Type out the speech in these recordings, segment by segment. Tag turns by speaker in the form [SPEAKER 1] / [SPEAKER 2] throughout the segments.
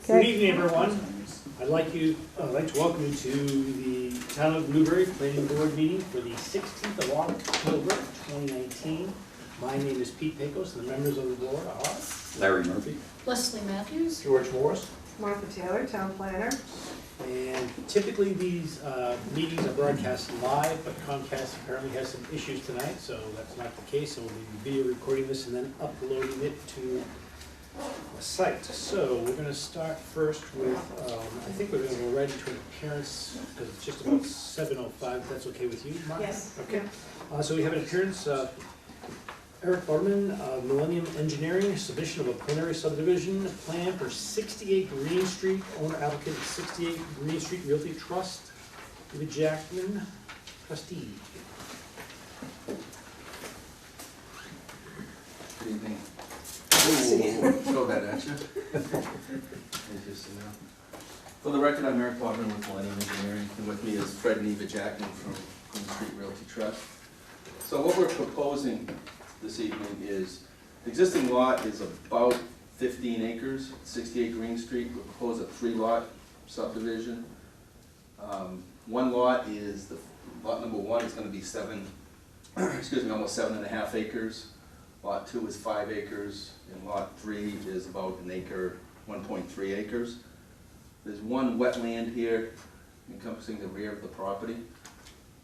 [SPEAKER 1] Good evening, everyone. I'd like to welcome you to the Town of Newbury Planning Board meeting for the 16th of October, 2019. My name is Pete Pecos, and the members of the board are
[SPEAKER 2] Larry Murphy.
[SPEAKER 3] Leslie Matthews.
[SPEAKER 1] George Morris.
[SPEAKER 4] Martha Taylor, Town Planner.
[SPEAKER 1] And typically these meetings are broadcast live, but Comcast apparently has some issues tonight, so that's not the case. So we'll be video recording this and then uploading it to the site. So we're going to start first with, I think we're going to go right into an appearance, because it's just about 7:05, if that's okay with you, Mark?
[SPEAKER 4] Yes.
[SPEAKER 1] Okay. So we have an appearance, Eric Bartman, Millennium Engineering, submission of a preliminary subdivision plan for 68 Green Street, owner applicant 68 Green Street Realty Trust, David Jackman, trustee.
[SPEAKER 2] Good evening. Throw that at you. For the record, I'm Eric Bartman with Millennium Engineering, and with me is Fred and Eva Jackman from Green Street Realty Trust. So what we're proposing this evening is, the existing lot is about 15 acres, 68 Green Street. We propose a 3-lot subdivision. One lot is, lot number 1 is going to be almost 7.5 acres. Lot 2 is 5 acres, and lot 3 is about an acre, 1.3 acres. There's one wetland here encompassing the rear of the property.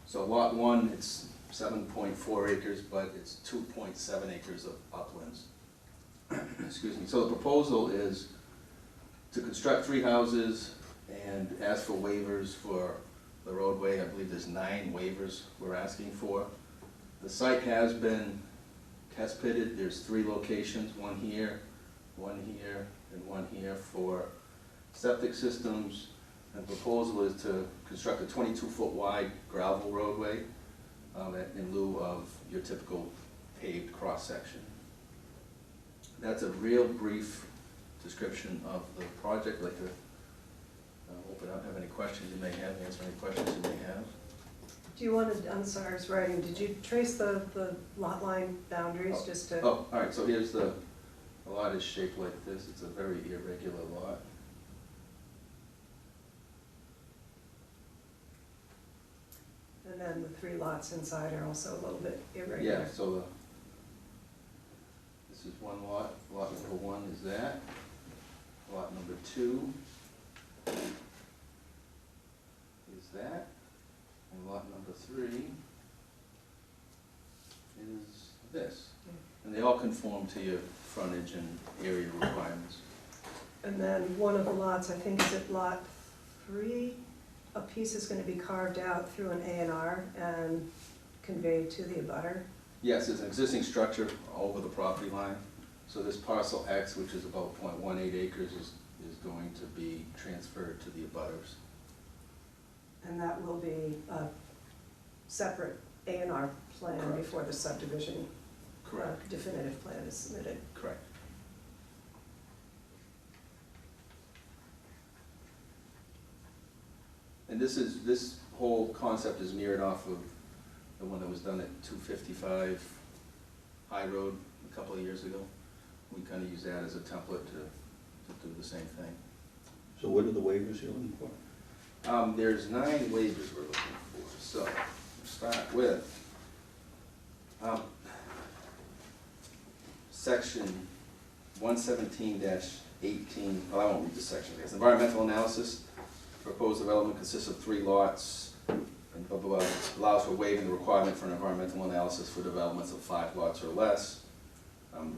[SPEAKER 2] So lot 1, it's 7.4 acres, but it's 2.7 acres of uplands. Excuse me. So the proposal is to construct 3 houses and ask for waivers for the roadway. I believe there's 9 waivers we're asking for. The site has been test pitted. There's 3 locations, one here, and one here for septic systems. And the proposal is to construct a 22-foot wide gravel roadway in lieu of your typical paved cross-section. That's a real brief description of the project. I'd like to open up, have any questions you may have, answer any questions you may have.
[SPEAKER 4] Do you want to, I'm sorry, I was writing, did you trace the lot line boundaries just to?
[SPEAKER 2] Oh, all right, so here's the lot is shaped like this. It's a very irregular lot.
[SPEAKER 4] And then the 3 lots inside are also a little bit irregular.
[SPEAKER 2] Yeah, so this is one lot. Lot number 1 is that. Lot number 2 is that. And lot number 3 is this. And they all conform to your frontage and area requirements.
[SPEAKER 4] And then one of the lots, I think is at lot 3, a piece is going to be carved out through an A&R and conveyed to the abutter.
[SPEAKER 2] Yes, there's an existing structure over the property line. So this parcel X, which is about 0.18 acres, is going to be transferred to the abutters.
[SPEAKER 4] And that will be a separate A&R plan
[SPEAKER 2] Correct.
[SPEAKER 4] before the subdivision.
[SPEAKER 2] Correct.
[SPEAKER 4] Definitive plan is submitted.
[SPEAKER 2] Correct. And this whole concept is mirrored off of the one that was done at 255 High Road a couple of years ago. We kind of use that as a template to do the same thing.
[SPEAKER 5] So what are the waivers you're looking for?
[SPEAKER 2] There's 9 waivers we're looking for. So we'll start with section 117-18. Well, I won't read this section, I guess. Environmental analysis. Proposed development consists of 3 lots, and blah, blah, blah, allows for waiving the requirement for an environmental analysis for developments of 5 lots or less.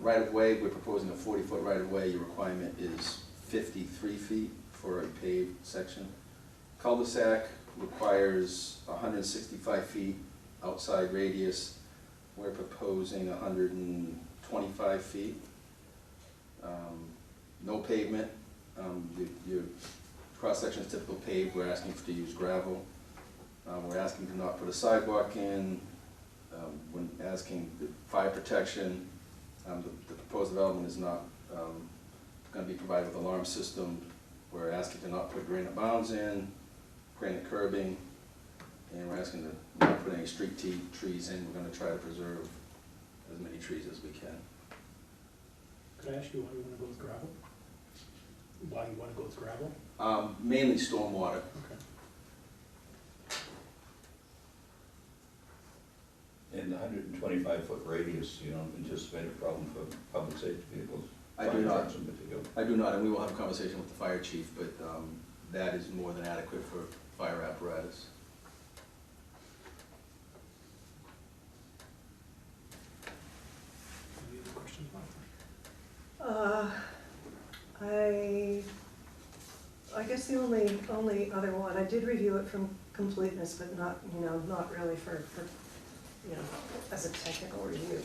[SPEAKER 2] Right-of-way, we're proposing a 40-foot right-of-way. Your requirement is 53 feet for a paved section. Cul-de-sac requires 165 feet outside radius. We're proposing 125 feet. No pavement. Your cross-section is typical paved. We're asking to use gravel. We're asking to not put a sidewalk in. When asking the fire protection, the proposed development is not going to be provided with alarm system. We're asking to not put granite bounds in, granite curbing, and we're asking to not put any street trees in. We're going to try to preserve as many trees as we can.
[SPEAKER 1] Could I ask you why you want to go with gravel? why you wanna go with gravel?
[SPEAKER 2] Mainly stormwater.
[SPEAKER 1] Okay.
[SPEAKER 5] In the 125-foot radius, you don't anticipate a problem for public safety vehicles?
[SPEAKER 2] I do
[SPEAKER 5] Fire
[SPEAKER 2] not.
[SPEAKER 5] trucks in particular?
[SPEAKER 2] I do not, and we will have a conversation with the fire chief, but that is more than adequate for fire apparatus.
[SPEAKER 1] Any other questions, Martha?
[SPEAKER 4] I guess the only other one, I did review it from completeness, but not, not really for, as a technical review.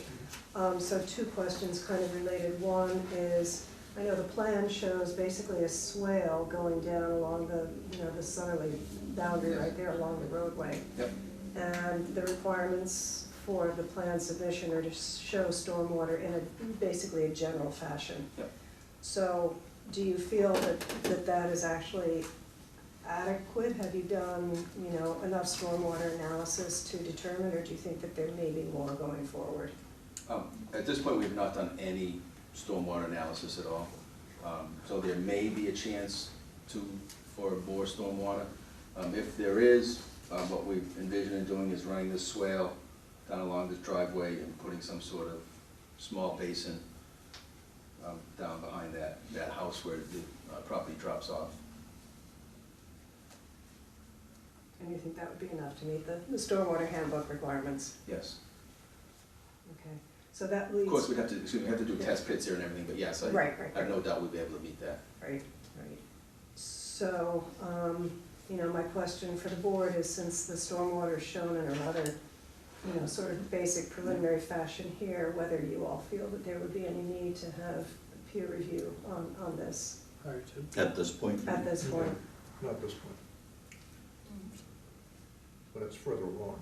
[SPEAKER 4] So two questions kind of related. One is, I know the plan shows basically a swale going down along the, the southerly boundary right there along the roadway.
[SPEAKER 2] Yep.
[SPEAKER 4] And the requirements for the plan submission are to show stormwater in basically a general fashion.
[SPEAKER 2] Yep.
[SPEAKER 4] So do you feel that is actually adequate? Have you done, enough stormwater analysis to determine, or do you think that there may be more going forward?
[SPEAKER 2] At this point, we have not done any stormwater analysis at all. So there may be a chance for more stormwater. If there is, what we envision doing is running this swale down along this driveway and putting some sort of small basin down behind that house where the property drops off.
[SPEAKER 4] And you think that would be enough to meet the stormwater handbook requirements?
[SPEAKER 2] Yes.
[SPEAKER 4] Okay, so that leads.
[SPEAKER 2] Of course, we have to do test pits here and everything, but yes, I have no doubt we'd be able to meet that.
[SPEAKER 4] Right. So, my question for the board is, since the stormwater is shown in a rather, sort of basic preliminary fashion here, whether you all feel that there would be any need to have peer review on this
[SPEAKER 1] Prior to?
[SPEAKER 5] At this point?
[SPEAKER 4] at this point?
[SPEAKER 3] Not at this point, but it's further along.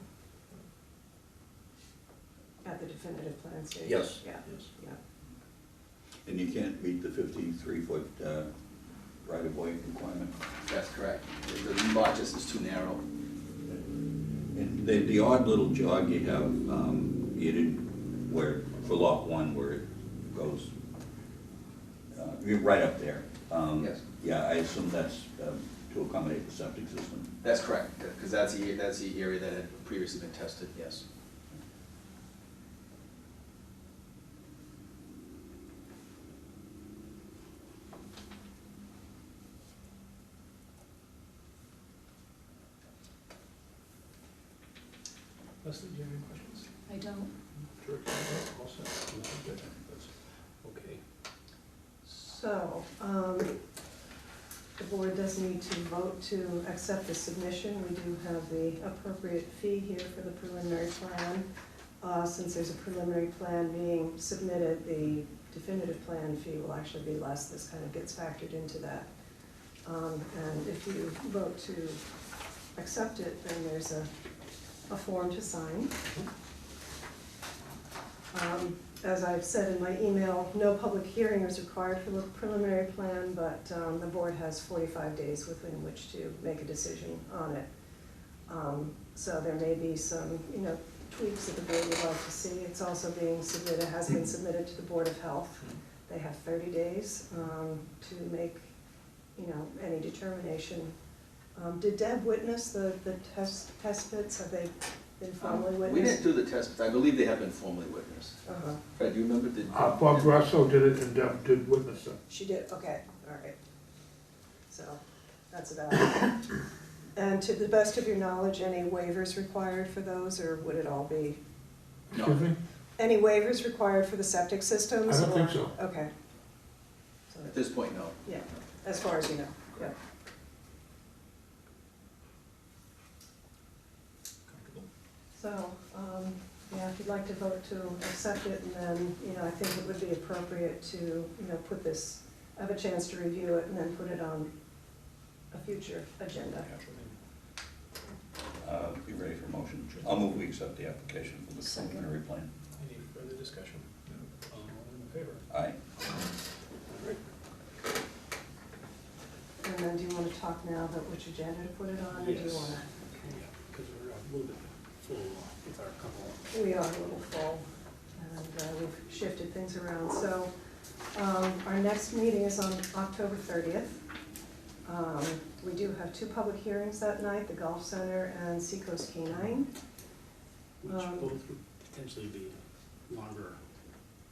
[SPEAKER 4] At the definitive plan stage?
[SPEAKER 5] Yes.
[SPEAKER 4] Yeah,
[SPEAKER 1] Yes.
[SPEAKER 4] yeah.
[SPEAKER 5] And you can't meet the 53-foot right-of-way requirement?
[SPEAKER 2] That's correct. The lot just is too narrow.
[SPEAKER 5] And the odd little jog you have, you didn't, for lot 1, where it goes, you're right up there.
[SPEAKER 2] Yes.
[SPEAKER 5] Yeah, I assume that's to accommodate the septic system.
[SPEAKER 2] That's correct, because that's the area that had previously been tested, yes.
[SPEAKER 1] Leslie, do you have any questions?
[SPEAKER 6] I don't.
[SPEAKER 1] Director, all set? Good. That's okay.
[SPEAKER 4] So, the board does need to vote to accept the submission. We do have the appropriate fee here for the preliminary plan. Since there's a preliminary plan being submitted, the definitive plan fee will actually be less. This kind of gets factored into that. And if you vote to accept it, then there's a form to sign. As I've said in my email, no public hearing is required for the preliminary plan, but the board has 45 days within which to make a decision on it. So there may be some, tweaks that the board would like to see. It's also being submitted, has been submitted to the Board of Health. They have 30 days to make, any determination. Did Deb witness the test pits? Have they been formally witnessed?
[SPEAKER 2] We didn't do the test, but I believe they have been formally witnessed.
[SPEAKER 4] Uh-huh.
[SPEAKER 2] Fred, do you remember?
[SPEAKER 3] Bob Grasso did it, and Deb did witness it.
[SPEAKER 4] She did, okay, all right. So, that's about it. And to the best of your knowledge, any waivers required for those, or would it all be?
[SPEAKER 2] No.
[SPEAKER 3] Excuse me?
[SPEAKER 4] Any waivers required for the septic systems?
[SPEAKER 3] I don't think
[SPEAKER 4] or-
[SPEAKER 3] so.
[SPEAKER 4] Okay. So,
[SPEAKER 2] At this point, no.
[SPEAKER 4] yeah, as far as you know, yeah. So, if you'd like to vote to accept it, and then, I think it would be appropriate to, put this, have a chance to review it, and then put it on a future agenda.
[SPEAKER 5] Be ready for motion. I'll move we accept the application for the preliminary plan.
[SPEAKER 1] Any further discussion? All in favor?
[SPEAKER 5] Aye.
[SPEAKER 1] All right.
[SPEAKER 4] And then do you want to talk now about which agenda to put it on, or do you
[SPEAKER 1] Yes.
[SPEAKER 4] want to?
[SPEAKER 1] Yeah, because we're a little bit full with our couple.
[SPEAKER 4] We are a little full, and we've shifted things around. So Our next meeting is on October 30th. We do have two public hearings that night, the Golf Center and Seacoast Canine.
[SPEAKER 1] Which both would potentially be longer.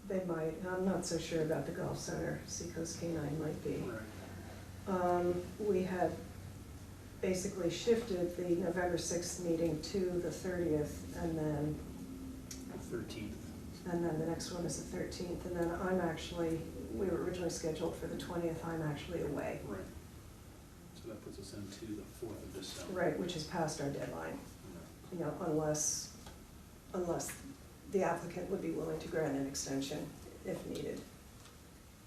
[SPEAKER 4] They might, I'm not so sure about the Golf Center, Seacoast Canine might be.
[SPEAKER 1] Right.
[SPEAKER 4] We had basically shifted the November 6th meeting to the 30th, and then
[SPEAKER 1] 13th.
[SPEAKER 4] And then the next one is the 13th, and then I'm actually, we were originally scheduled for the 20th, I'm actually away.
[SPEAKER 1] Right. So that puts us into the 4th of December.
[SPEAKER 4] Right, which is past our deadline, you know, unless the applicant would be willing to grant an extension if needed.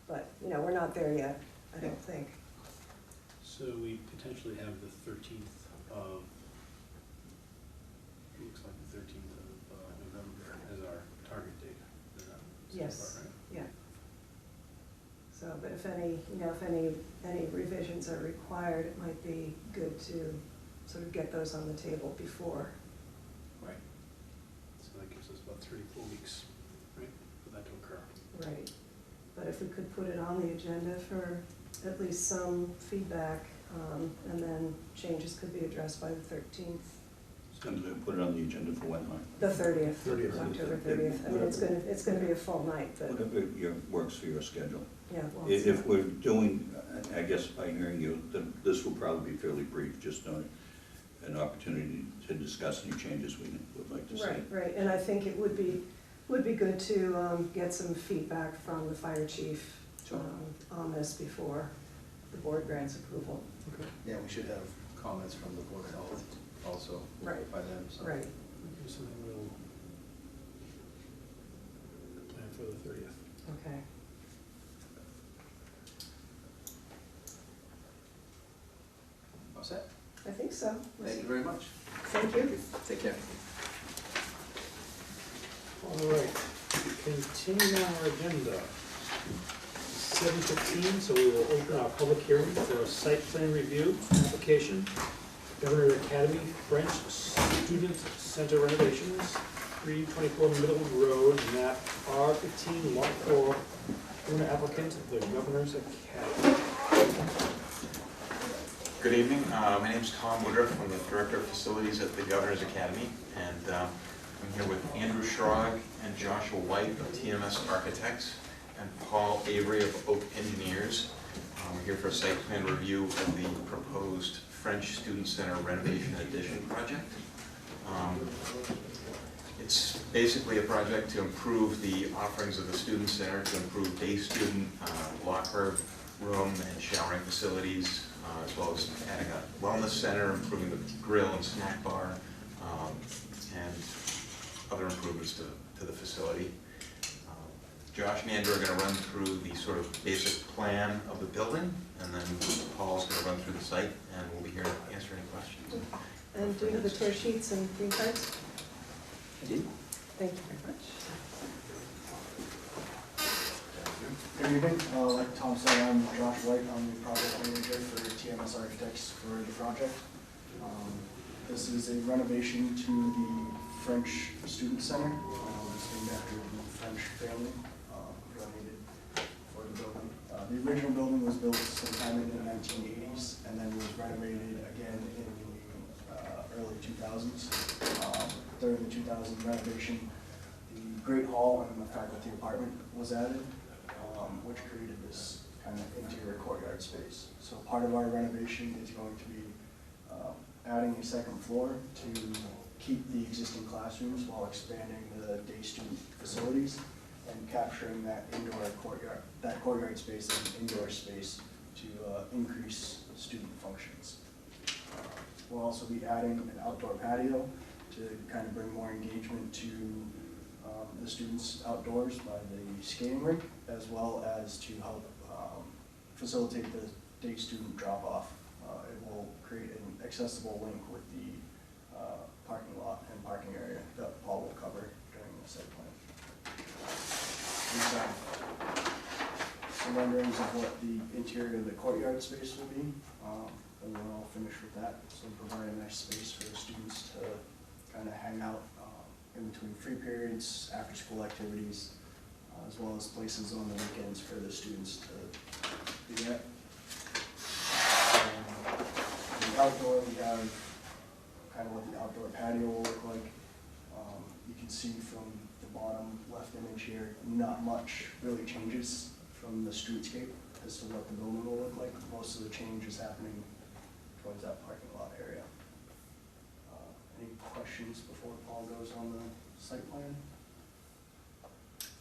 [SPEAKER 4] But, you know, we're not there yet, I don't think.
[SPEAKER 1] So we potentially have the 13th of, looks like the 13th of November as our target date. Is that
[SPEAKER 4] Yes.
[SPEAKER 1] right?
[SPEAKER 4] Yeah. So, but if any, you know, if any revisions are required, it might be good to sort of get those on the table before.
[SPEAKER 1] Right. So that gives us about 3 to 4 weeks, right, for that to occur.
[SPEAKER 4] Right. But if we could put it on the agenda for at least some feedback, and then changes could be addressed by the 13th.
[SPEAKER 5] And put it on the agenda for when, huh?
[SPEAKER 4] The 30th,
[SPEAKER 3] 30th.
[SPEAKER 4] October 30th. I mean, it's gonna be a full night, but,
[SPEAKER 5] Whatever works for your schedule.
[SPEAKER 4] yeah, well.
[SPEAKER 5] If we're doing, I guess by hearing you, this will probably be fairly brief, just an opportunity to discuss any changes we would like to see.
[SPEAKER 4] Right, and I think it would be good to get some feedback from the fire chief
[SPEAKER 2] Sure.
[SPEAKER 4] on this before the board grants approval.
[SPEAKER 1] Okay.
[SPEAKER 2] Yeah, we should have comments from the Board of Health also
[SPEAKER 4] Right.
[SPEAKER 2] by them, so.
[SPEAKER 4] Right,
[SPEAKER 1] Here's something we'll plan for the 30th.
[SPEAKER 4] okay.
[SPEAKER 2] All set?
[SPEAKER 4] I think so.
[SPEAKER 2] Thank you very much.
[SPEAKER 4] Thank you.
[SPEAKER 2] Take care.
[SPEAKER 1] All right, continuing on our agenda. 7:15, so we will open our public hearing for a site plan review application. Governor Academy French Student Center renovations, 324 Middle Road, map R15, lot 4. Owner applicant, the Governor's Academy.
[SPEAKER 6] Good evening, my name is Tom Woodruff, I'm the Director of Facilities at the Governor's Academy, and I'm here with Andrew Schrog and Joshua White of TMS Architects and Paul Avery of Oak Engineers. We're here for a site plan review of the proposed French Student Center renovation addition project. It's basically a project to improve the offerings of the Student Center, to improve day student locker room and showering facilities, as well as adding a wellness center, improving the grill and snack bar, and other improvements to the facility. Josh and Andrew are going to run through the sort of basic plan of the building, and then Paul's going to run through the site, and we'll be here to answer any questions.
[SPEAKER 4] And do you have the tear sheets and green cards?
[SPEAKER 2] I do.
[SPEAKER 4] Thank you very much.
[SPEAKER 7] Good evening, like Tom said, I'm Josh White, I'm the project manager for TMS Architects for the project. This is a renovation to the French Student Center. It's named after the French family who donated for the building. The original building was built sometime in the 1980s and then was renovated again in the early 2000s. During the 2000 renovation, the Great Hall and the faculty apartment was added, which created this kind of interior courtyard space. So part of our renovation is going to be adding a second floor to keep the existing classrooms while expanding the day student facilities and capturing that courtyard space and indoor space to increase student functions. We'll also be adding an outdoor patio to kind of bring more engagement to the students outdoors by the skating rink, as well as to help facilitate the day student drop-off. It will create an accessible link with the parking lot and parking area that Paul will cover during the site plan. These are some renderings of what the interior of the courtyard space will be, and we're all finished with that. So provide a nice space for the students to kind of hang out in between free periods, after school activities, as well as places on the weekends for the students to be at. The outdoor, we have kind of what the outdoor patio will look like. You can see from the bottom left image here, not much really changes from the streetscape as to what the building will look like. Most of the change is happening towards that parking lot area. Any questions before Paul goes on the site plan?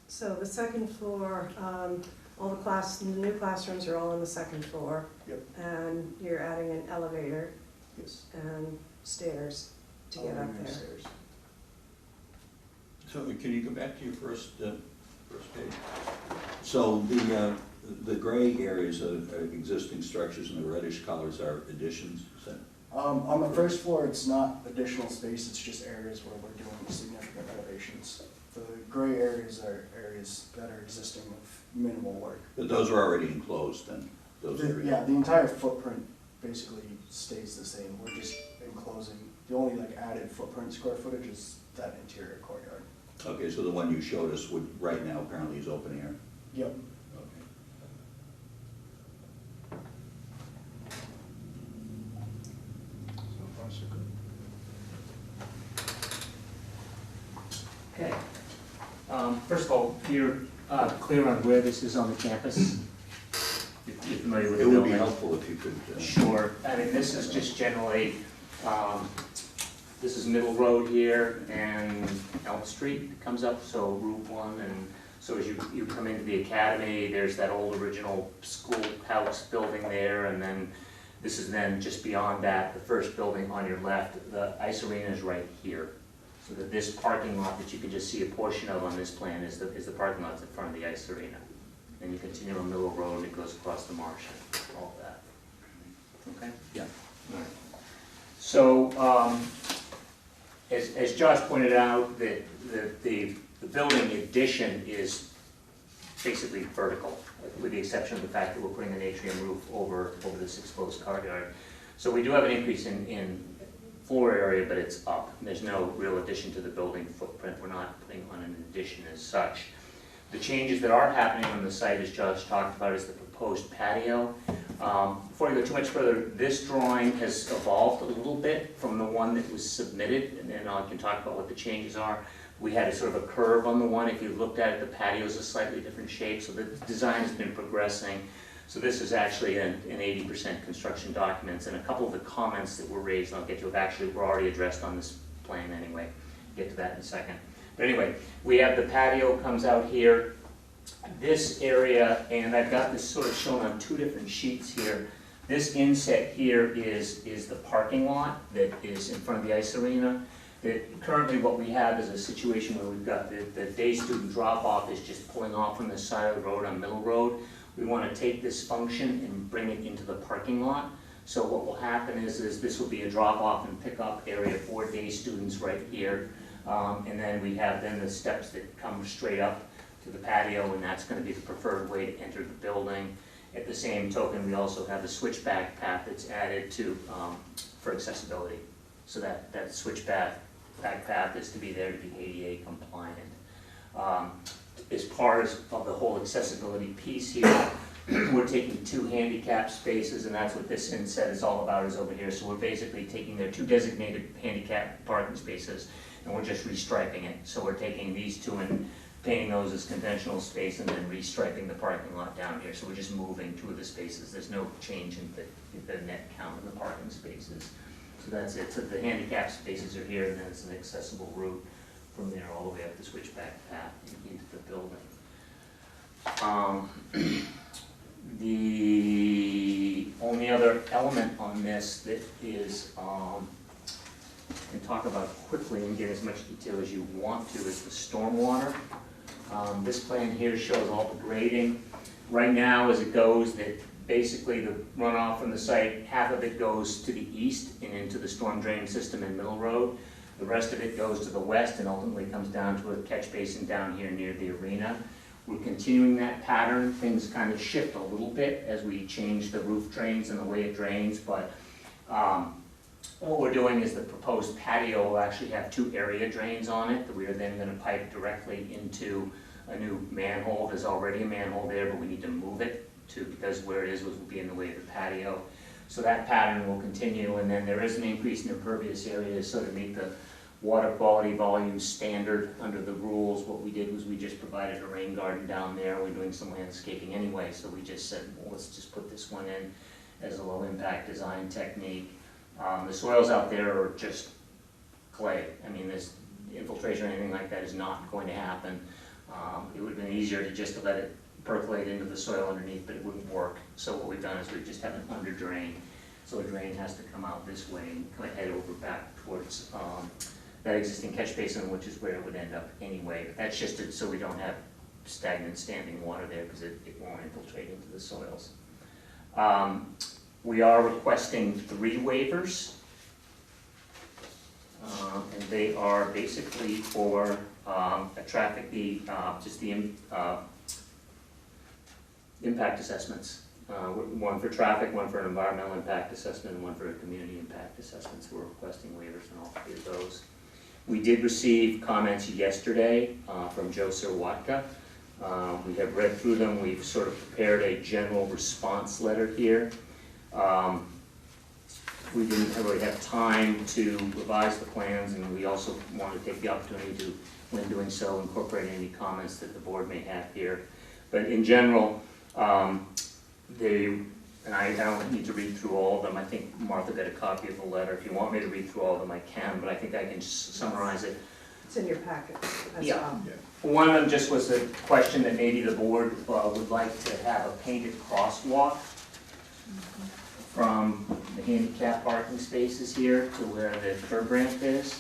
[SPEAKER 4] So the second floor, all the new classrooms are all on the second floor.
[SPEAKER 7] Yep.
[SPEAKER 4] And you're adding an elevator
[SPEAKER 7] Yes.
[SPEAKER 4] and stairs to get up
[SPEAKER 7] Elevator and
[SPEAKER 4] there.
[SPEAKER 7] stairs.
[SPEAKER 5] So can you go back to your first page? So the gray areas are existing structures and the reddish colors are additions, is that?
[SPEAKER 7] On the first floor, it's not additional space, it's just areas where we're doing significant renovations. The gray areas are areas that are existing with minimal work.
[SPEAKER 5] But those are already enclosed then, those areas?
[SPEAKER 7] Yeah, the entire footprint basically stays the same. We're just enclosing, the only like added footprint square footage is that interior courtyard.
[SPEAKER 5] Okay, so the one you showed us would, right now apparently is open air?
[SPEAKER 7] Yep.
[SPEAKER 5] Okay.
[SPEAKER 3] So far, so good.
[SPEAKER 8] Okay. First of all, you're clear on where this is on the campus? You're familiar with the
[SPEAKER 5] It would be
[SPEAKER 8] building?
[SPEAKER 5] helpful if you could.
[SPEAKER 8] Sure. I mean, this is just generally, this is Middle Road here and Elm Street comes up, so Route 1. And so as you come into the academy, there's that old original schoolhouse building there. And then this is then just beyond that, the first building on your left. The ice arena is right here. So that this parking lot that you can just see a portion of on this plan is the parking lot in front of the ice arena. And you continue on Middle Road and it goes across the marsh and all that. Okay?
[SPEAKER 5] Yeah.
[SPEAKER 8] All right. So, as Josh pointed out, the building addition is basically vertical, with the exception of the fact that we're putting an atrium roof over this exposed courtyard. So we do have an increase in floor area, but it's up. There's no real addition to the building footprint. We're not putting on an addition as such. The changes that are happening on the site, as Josh talked about, is the proposed patio. Before I go too much further, this drawing has evolved a little bit from the one that was submitted, and then I can talk about what the changes are. We had a sort of a curve on the one. If you looked at it, the patio is a slightly different shape, so the design has been progressing. So this is actually an 80% construction documents, and a couple of the comments that were raised, and I'll get to it, actually were already addressed on this plan anyway. Get to that in a second. But anyway, we have the patio comes out here. This area, and I've got this sort of shown on two different sheets here. This inset here is the parking lot that is in front of the ice arena. Currently what we have is a situation where we've got the day student drop-off is just pulling off from the side of the road on Middle Road. We want to take this function and bring it into the parking lot. So what will happen is this will be a drop-off and pick-up area for day students right here. And then we have the steps that come straight up to the patio, and that's going to be the preferred way to enter the building. At the same token, we also have a switchback path that's added to for accessibility. So that switchback path is to be there to be ADA compliant. As part of the whole accessibility piece here, we're taking 2 handicap spaces, and that's what this inset is all about, is over here. So we're basically taking their 2 designated handicap parking spaces, and we're just restriping it. So we're taking these 2 and painting those as conventional space, and then restriping the parking lot down here. So we're just moving 2 of the spaces. There's no change in the net count of the parking spaces. So that's it. So the handicap spaces are here, and then it's an accessible route from there all the way up the switchback path into the building. The only other element on this that is, can talk about quickly and get as much detail as you want to, is the stormwater. This plan here shows all the grading. Right now, as it goes, that basically the runoff from the site, half of it goes to the east and into the storm drain system in Middle Road. The rest of it goes to the west and ultimately comes down to a catch basin down here near the arena. We're continuing that pattern. Things kind of shift a little bit as we change the roof drains and the way it drains, but what we're doing is the proposed patio will actually have 2 area drains on it that we are then going to pipe directly into a new manhole. There's already a manhole there, but we need to move it because where it is will be in the way of the patio. So that pattern will continue, and then there is an increase in impervious areas, so to meet the water quality volume standard under the rules, what we did was we just provided a rain garden down there. We're doing some landscaping anyway, so we just said, well, let's just put this one in as a low impact design technique. The soils out there are just clay. I mean, this infiltration or anything like that is not going to happen. It would have been easier to just let it percolate into the soil underneath, but it wouldn't work. So what we've done is we just have an under drain. So a drain has to come out this way and kind of head over back towards that existing catch basin, which is where it would end up anyway. But that's just so we don't have stagnant standing water there, because it won't infiltrate into the soils. We are requesting 3 waivers, and they are basically for impact assessments. One for traffic, one for an environmental impact assessment, and one for a community impact assessment. So we're requesting waivers on all 3 of those. We did receive comments yesterday from Joe Sirwatka. We have read through them. We've sort of prepared a general response letter here. We didn't really have time to revise the plans, and we also wanted to take the opportunity to, when doing so, incorporate any comments that the board may have here. But in general, and I don't need to read through all of them. I think Martha got a copy of the letter. If you want me to read through all of them, I can, but I think I can summarize it.
[SPEAKER 4] It's in your packet as
[SPEAKER 8] Yeah.
[SPEAKER 4] well.
[SPEAKER 8] One of them just was a question that maybe the board would like to have a painted crosswalk from the handicap parking spaces here to where the curb ramp is.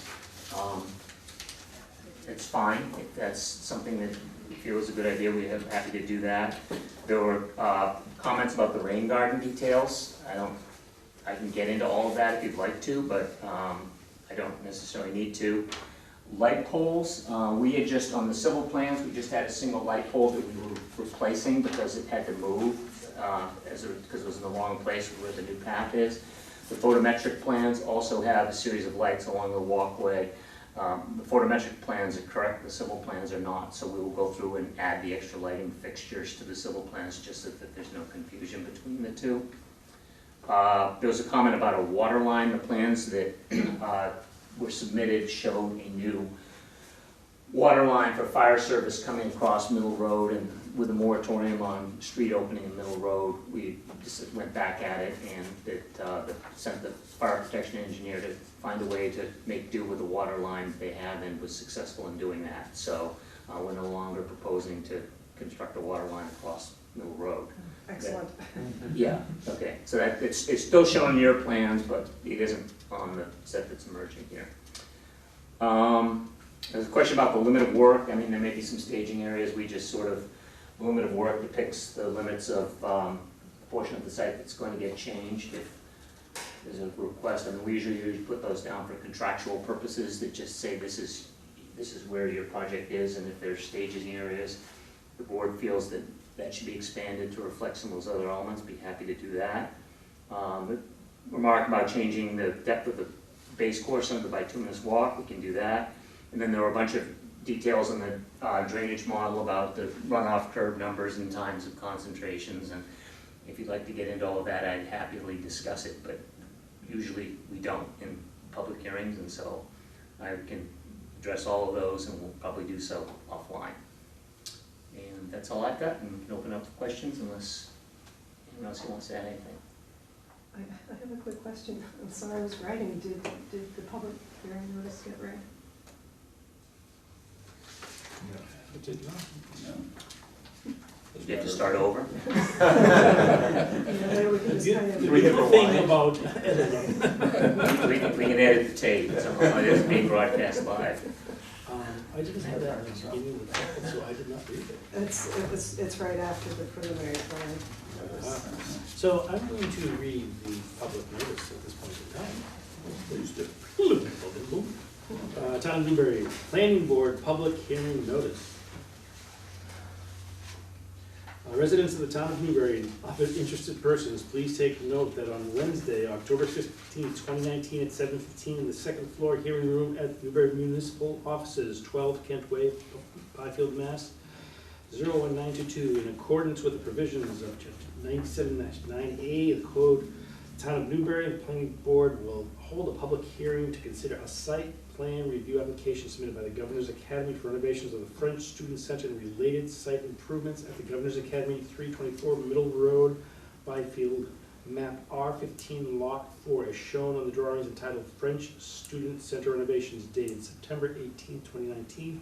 [SPEAKER 8] It's fine if that's something that you feel is a good idea. We're happy to do that. There were comments about the rain garden details. I can get into all of that if you'd like to, but I don't necessarily need to. Light poles, we had just, on the civil plans, we just had a single light pole that we were replacing because it had to move, because it was in the wrong place where the new path is. The photometric plans also have a series of lights along the walkway. The photometric plans are correct, the civil plans are not, so we will go through and add the extra lighting fixtures to the civil plans just so that there's no confusion between the two. There was a comment about a water line. The plans that were submitted showed a new water line for fire service coming across Middle Road, and with a moratorium on street opening in Middle Road, we just went back at it and sent the fire protection engineer to find a way to make do with the water line they have, and was successful in doing that. So we're no longer proposing to construct a water line across Middle Road.
[SPEAKER 4] Excellent.
[SPEAKER 8] Yeah, okay, so that, it's still shown in your plans, but it isn't on the set that's emerging here. There's a question about the limit of work. I mean, there may be some staging areas. We just sort of, the limit of work depicts the limits of the portion of the site that's going to get changed if there's a request. I mean, we usually put those down for contractual purposes that just say this is where your project is, and if there's staging areas, the board feels that that should be expanded to reflect some of those other elements, be happy to do that. The remark about changing the depth of the base course under the bituminous walk, we can do that. And then there were a bunch of details in the drainage model about the runoff curve numbers and times of concentrations, and if you'd like to get into all of that, I'd happily discuss it, but usually we don't in public hearings, and so I can address all of those, and we'll probably do so offline. And that's all I've got, and we can open up for questions unless anyone else wants to add anything.
[SPEAKER 4] I have a quick question. I'm sorry, I was writing. Did the public hearing notice get read?
[SPEAKER 1] It did not.
[SPEAKER 5] No.
[SPEAKER 8] You have to start over.
[SPEAKER 4] You know, maybe we can just kind of.
[SPEAKER 1] The good thing about editing.
[SPEAKER 8] We can edit the tape, so it is being broadcast live.
[SPEAKER 1] I didn't have that in the beginning of the packet, so I did not read it.
[SPEAKER 4] It's right after the preliminary plan.
[SPEAKER 1] So I'm going to read the public notice at this point in time.
[SPEAKER 5] Please do.
[SPEAKER 1] Town of Newbury, Planning Board Public Hearing Notice. Residents of the town of Newbury and other interested persons, please take note that on Wednesday, October 15th, 2019 at 7:15 in the second floor hearing room at Newbury Municipal Offices, 12 Kent Way, Byfield, Mass. 01922, in accordance with the provisions of Chapter 97-9A of the Code, the Town of Newbury, the Planning Board will hold a public hearing to consider a site plan review application submitted by the Governor's Academy for renovations of the French Student Center and related site improvements at the Governor's Academy, 324 Middle Road, Byfield, map R15, lot 4, as shown on the drawings entitled French Student Center renovations dated September 18, 2019,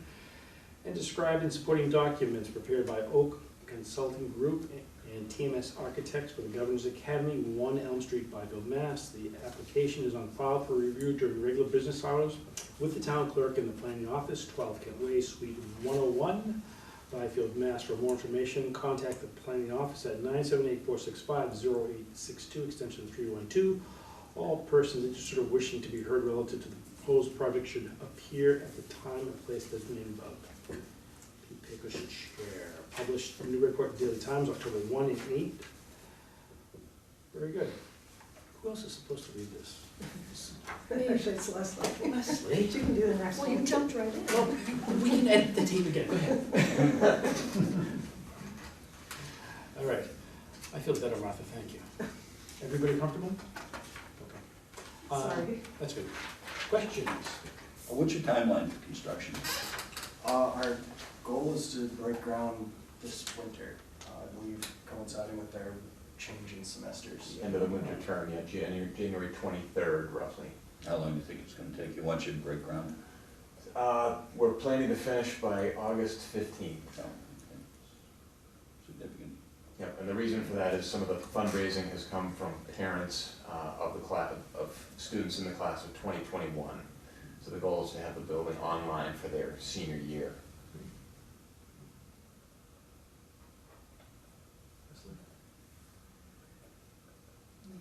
[SPEAKER 1] and described in supporting documents prepared by Oak Consulting Group and TMS Architects for the Governor's Academy, 1 Elm Street, Byfield, Mass. The application is on file for review during regular business hours with the town clerk in the planning office, 12 Kent Way, Suite 101, Byfield, Mass. For more information, contact the planning office at 978-465-0862, extension 312. All persons interested or wishing to be heard relative to the proposed project should appear at the time and place designated above. Pete Pecos, Chair. Published from Newbury Report Daily Times, October 1 and 8. Very good. Who else is supposed to read this?
[SPEAKER 4] Actually, it's Leslie.
[SPEAKER 1] Leslie?
[SPEAKER 4] You can do the next
[SPEAKER 9] Well,
[SPEAKER 4] one.
[SPEAKER 9] you jumped right in.
[SPEAKER 1] Well, we can edit the tape again, go ahead. All right, I feel better, Martha, thank you. Everybody comfortable? Okay.
[SPEAKER 4] Sorry.
[SPEAKER 1] That's good. Questions?
[SPEAKER 5] What's your timeline for construction?
[SPEAKER 7] Our goal is to break ground this winter, I believe coinciding with their change in semesters.
[SPEAKER 6] End of the winter term, yeah, January 23rd roughly.
[SPEAKER 5] How long do you think it's gonna take? You want you to break ground?
[SPEAKER 6] We're planning to finish by August 15th.
[SPEAKER 5] No. Significant.
[SPEAKER 6] Yep, and the reason for that is some of the fundraising has come from parents of the class, of students in the class of 2021. So the goal is to have the building online for their senior year.
[SPEAKER 1] Leslie,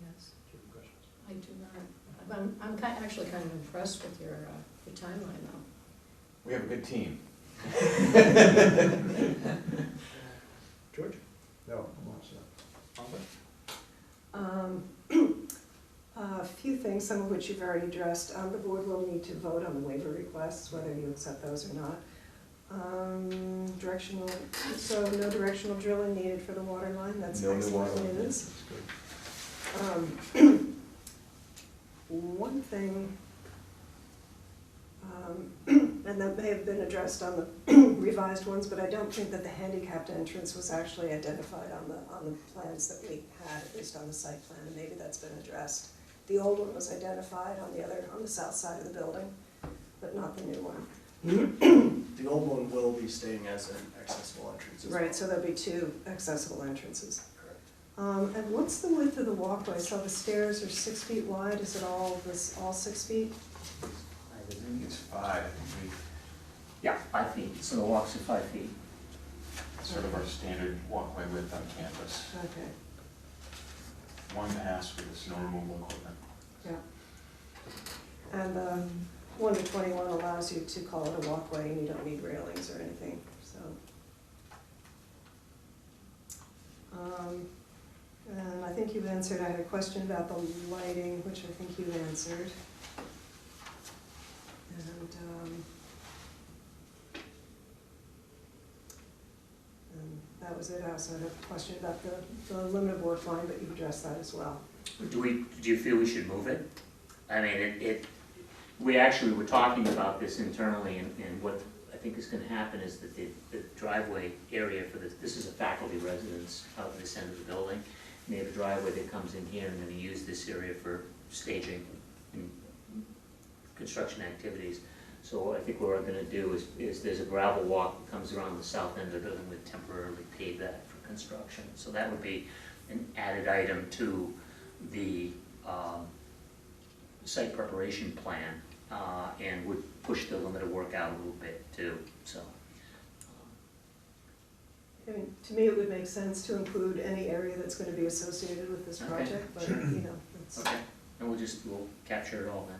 [SPEAKER 9] Yes,
[SPEAKER 1] do you have questions?
[SPEAKER 9] I do not. I'm actually kind of impressed with your timeline though.
[SPEAKER 6] We have a good team.
[SPEAKER 1] George?
[SPEAKER 3] No, I'm all set.
[SPEAKER 1] Oliver?
[SPEAKER 4] A few things, some of which you've already addressed. The board will need to vote on the waiver requests, whether you accept those or not. Directional, so no directional drilling needed for the water line, that's
[SPEAKER 6] No new
[SPEAKER 4] excellent
[SPEAKER 6] water line.
[SPEAKER 4] news.
[SPEAKER 1] That's good.
[SPEAKER 4] One thing, and that may have been addressed on the revised ones, but I don't think that the handicapped entrance was actually identified on the plans that we had, at least on the site plan, and maybe that's been addressed. The old one was identified on the south side of the building, but not the new one.
[SPEAKER 7] The old one will be staying as an accessible entrance as well.
[SPEAKER 4] Right, so there'll be 2 accessible entrances.
[SPEAKER 7] Correct.
[SPEAKER 4] And what's the width of the walkway? So the stairs are 6 feet wide, is it all 6 feet?
[SPEAKER 6] I think it's 5, I think
[SPEAKER 8] Yeah, 5 feet, so the walks are 5 feet.
[SPEAKER 6] it's sort of our standard walkway width on campus.
[SPEAKER 4] Okay,
[SPEAKER 6] 1 pass with the snow removal equipment.
[SPEAKER 4] yeah. And 1 to 21 allows you to call it a walkway and you don't need railings or anything, so. And I think you answered, I had a question about the lighting, which I think you answered. And that was it. I also had a question about the limit of work line, but you addressed that as well.
[SPEAKER 8] Do you feel we should move it? I mean, we actually were talking about this internally, and what I think is gonna happen is that the driveway area for this is a faculty residence out in this end of the building. And they have a driveway that comes in here, and then they use this area for staging and construction activities. So what I think what we're gonna do is there's a gravel walk that comes around the south end of the building, we'd temporarily pave that for construction. So that would be an added item to the site preparation plan, and would push the limit of work out a little bit too, so.
[SPEAKER 4] I mean, to me, it would make sense to include any area that's gonna be associated with this
[SPEAKER 8] Okay.
[SPEAKER 4] project, but, you know, it's.
[SPEAKER 8] Okay, and we'll capture it all then.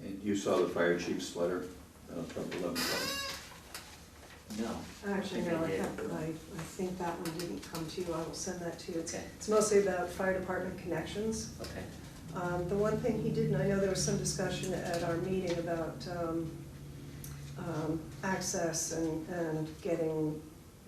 [SPEAKER 5] And you saw the fire chief's letter, from 11.
[SPEAKER 8] No.
[SPEAKER 4] Actually, no,
[SPEAKER 8] I did.
[SPEAKER 4] I think that one didn't come to you, I will send that to you.
[SPEAKER 8] Okay.
[SPEAKER 4] It's mostly about fire department connections.
[SPEAKER 8] Okay.
[SPEAKER 4] The one thing he did, and I know there was some discussion at our meeting about access and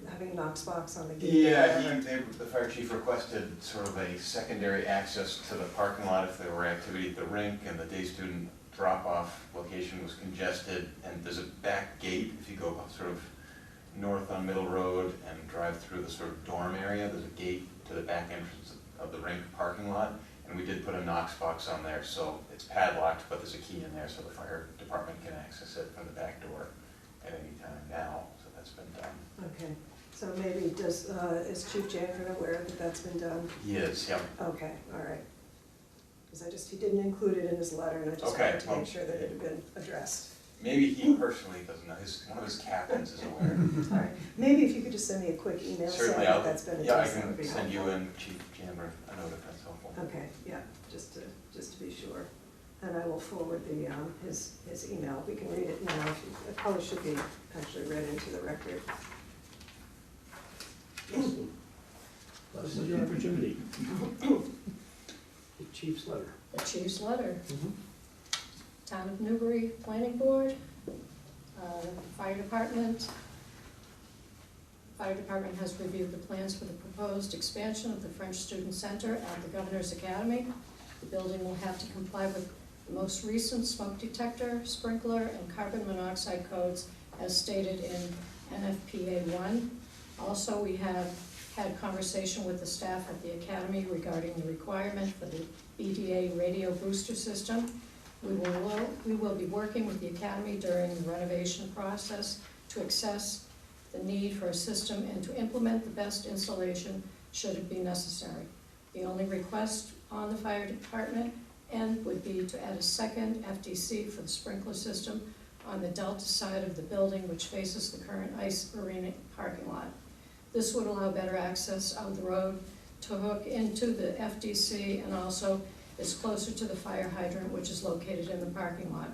[SPEAKER 4] having a Knox box on the gate?
[SPEAKER 6] Yeah, the fire chief requested sort of a secondary access to the parking lot if there were activity at the rink and the day student drop-off location was congested. And there's a back gate, if you go sort of north on Middle Road and drive through the sort of dorm area, there's a gate to the back entrance of the rink parking lot. And we did put a Knox box on there, so it's padlocked, but there's a key in there so the fire department can access it from the back door at any time now, so that's been done.
[SPEAKER 4] Okay, so maybe is Chief Janitor aware that that's been done?
[SPEAKER 6] He is, yep.
[SPEAKER 4] Okay, all right. Because he didn't include it in his letter, and I just
[SPEAKER 6] Okay,
[SPEAKER 4] wanted to
[SPEAKER 6] well,
[SPEAKER 4] make sure that it had been addressed.
[SPEAKER 6] Maybe he personally doesn't know, one of his captains is aware.
[SPEAKER 4] All right, maybe if you could just send me a quick email saying
[SPEAKER 6] Certainly,
[SPEAKER 4] that that's been
[SPEAKER 6] yeah, I
[SPEAKER 4] addressed, that would
[SPEAKER 6] can
[SPEAKER 4] be
[SPEAKER 6] send you
[SPEAKER 4] helpful.
[SPEAKER 6] and Chief Janitor a note if that's helpful.
[SPEAKER 4] Okay, yeah, just to be sure. And I will forward his email. We can read it now. It probably should be actually read into the record.
[SPEAKER 1] This is your opportunity. The chief's letter.
[SPEAKER 9] The chief's letter.
[SPEAKER 1] Mhm.
[SPEAKER 9] Town of Newbury Planning Board, Fire Department. Fire Department has reviewed the plans for the proposed expansion of the French Student Center at the Governor's Academy. The building will have to comply with the most recent smoke detector, sprinkler, and carbon monoxide codes as stated in NFPA 1. Also, we have had conversation with the staff at the Academy regarding the requirement for the BDA radio booster system. We will be working with the Academy during the renovation process to assess the need for a system and to implement the best installation should it be necessary. The only request on the fire department end would be to add a second FDC for the sprinkler system on the delta side of the building which faces the current ice arena parking lot. This would allow better access out the road to hook into the FDC and also is closer to the fire hydrant which is located in the parking lot.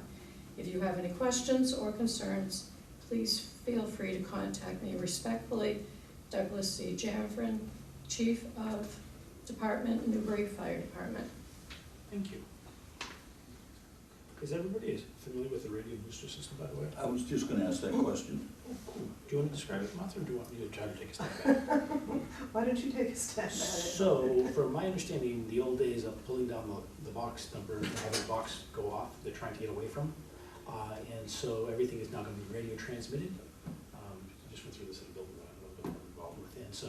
[SPEAKER 9] If you have any questions or concerns, please feel free to contact me. Respectfully, Douglas C. Janfrin, Chief of Department, Newbury Fire Department.
[SPEAKER 1] Thank you. Is everybody familiar with the radio booster system, by the way?
[SPEAKER 5] I was just gonna ask that question.
[SPEAKER 1] Oh, cool. Do you want to describe it, Martha, or do you want me to try to take a step back?
[SPEAKER 4] Why don't you take a stab at it?
[SPEAKER 1] So, from my understanding, the old days of pulling down the box number and having the box go off, they're trying to get away from. And so everything is now going to be radio transmitted. I just went through this at a building that I'm a little bit involved with. And so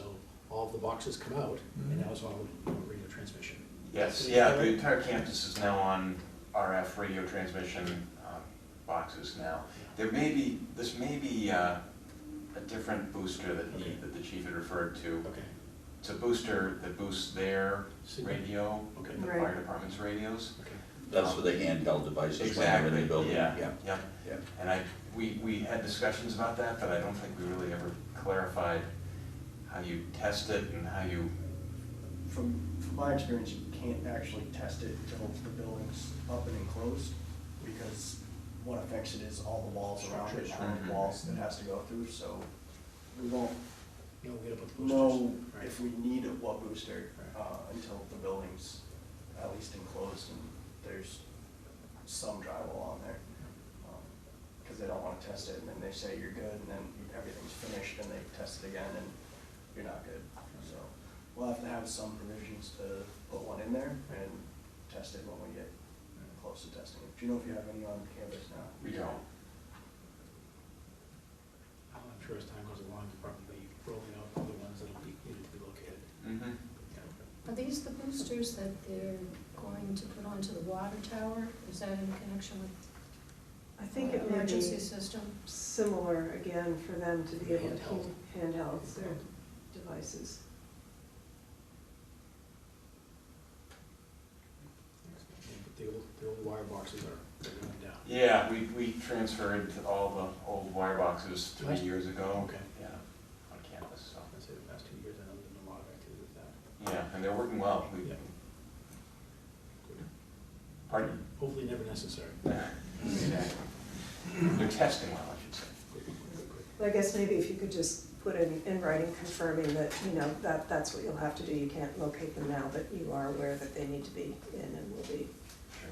[SPEAKER 1] all of the boxes come out, and now it's all radio transmission.
[SPEAKER 6] Yes, yeah, the entire campus is now on RF radio transmission boxes now. This may be a different booster that the chief had referred to.
[SPEAKER 1] Okay.
[SPEAKER 6] It's a booster that boosts their radio,
[SPEAKER 1] Okay.
[SPEAKER 6] the
[SPEAKER 4] Right.
[SPEAKER 6] fire department's radios.
[SPEAKER 1] Okay.
[SPEAKER 5] That's for the handheld devices when they're in the
[SPEAKER 6] Exactly,
[SPEAKER 5] building.
[SPEAKER 6] yeah.
[SPEAKER 5] Yeah.
[SPEAKER 6] And we had discussions about that, but I don't think we really ever clarified how you test it and how you,
[SPEAKER 7] From my experience, you can't actually test it until the building's up and enclosed, because what affects it is all the walls around it, how many walls it has to go through, so we won't
[SPEAKER 1] No, we gotta put the boosters.
[SPEAKER 7] know
[SPEAKER 1] Right.
[SPEAKER 7] if we need what booster until the building's at least enclosed and there's some drywall on there. Because they don't want to test it, and then they say you're good, and then everything's finished, and they test it again, and you're not good. So we'll have to have some provisions to put one in there and test it when we get close to testing it. Do you know if you have any on campus now?
[SPEAKER 6] we don't.
[SPEAKER 1] I'm sure as time goes along, you'll probably be rolling out other ones that'll be needed to be located.
[SPEAKER 6] Mm-hmm.
[SPEAKER 1] Yeah.
[SPEAKER 9] Are these the boosters that they're going to put onto the water tower? Is that in connection with
[SPEAKER 4] I think it may
[SPEAKER 9] emergency
[SPEAKER 4] be
[SPEAKER 9] system?
[SPEAKER 4] similar, again, for them to be able to
[SPEAKER 1] Handheld.
[SPEAKER 4] handheld their devices.
[SPEAKER 1] The old wire boxes are going down.
[SPEAKER 6] Yeah, we transferred all the old wire boxes 3
[SPEAKER 1] Nice.
[SPEAKER 6] years ago.
[SPEAKER 1] Okay.
[SPEAKER 6] Yeah, on campus, so.
[SPEAKER 1] I'd say the past 2 years, I know there's been a lot of activity with that.
[SPEAKER 6] Yeah, and they're working well.
[SPEAKER 1] Yeah. Good.
[SPEAKER 6] Pardon?
[SPEAKER 1] Hopefully never necessary.
[SPEAKER 6] Exactly. They're testing well, I should say.
[SPEAKER 1] Good, good, good.
[SPEAKER 4] But I guess maybe if you could just put in writing confirming that, that's what you'll have to do. You can't locate them now, but you are aware that they need to be in and will be.
[SPEAKER 6] Sure.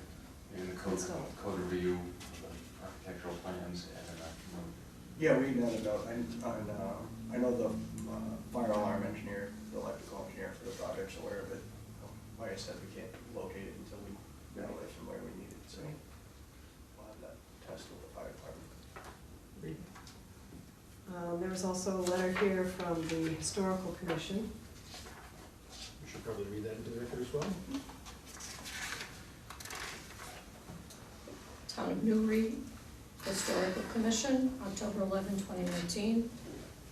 [SPEAKER 6] In the
[SPEAKER 4] Installed.
[SPEAKER 6] code review, the architectural plans, and
[SPEAKER 7] Yeah, we can add a note, I know the fire alarm engineer, the electrical engineer for the project's aware of it. Like I said, we can't locate it until we know it from where we need it, so we'll have that test with the fire department.
[SPEAKER 4] There was also a letter here from the Historical Commission.
[SPEAKER 1] We should probably read that into the record as well.
[SPEAKER 9] Town of Newbury Historical Commission, October 11, 2019.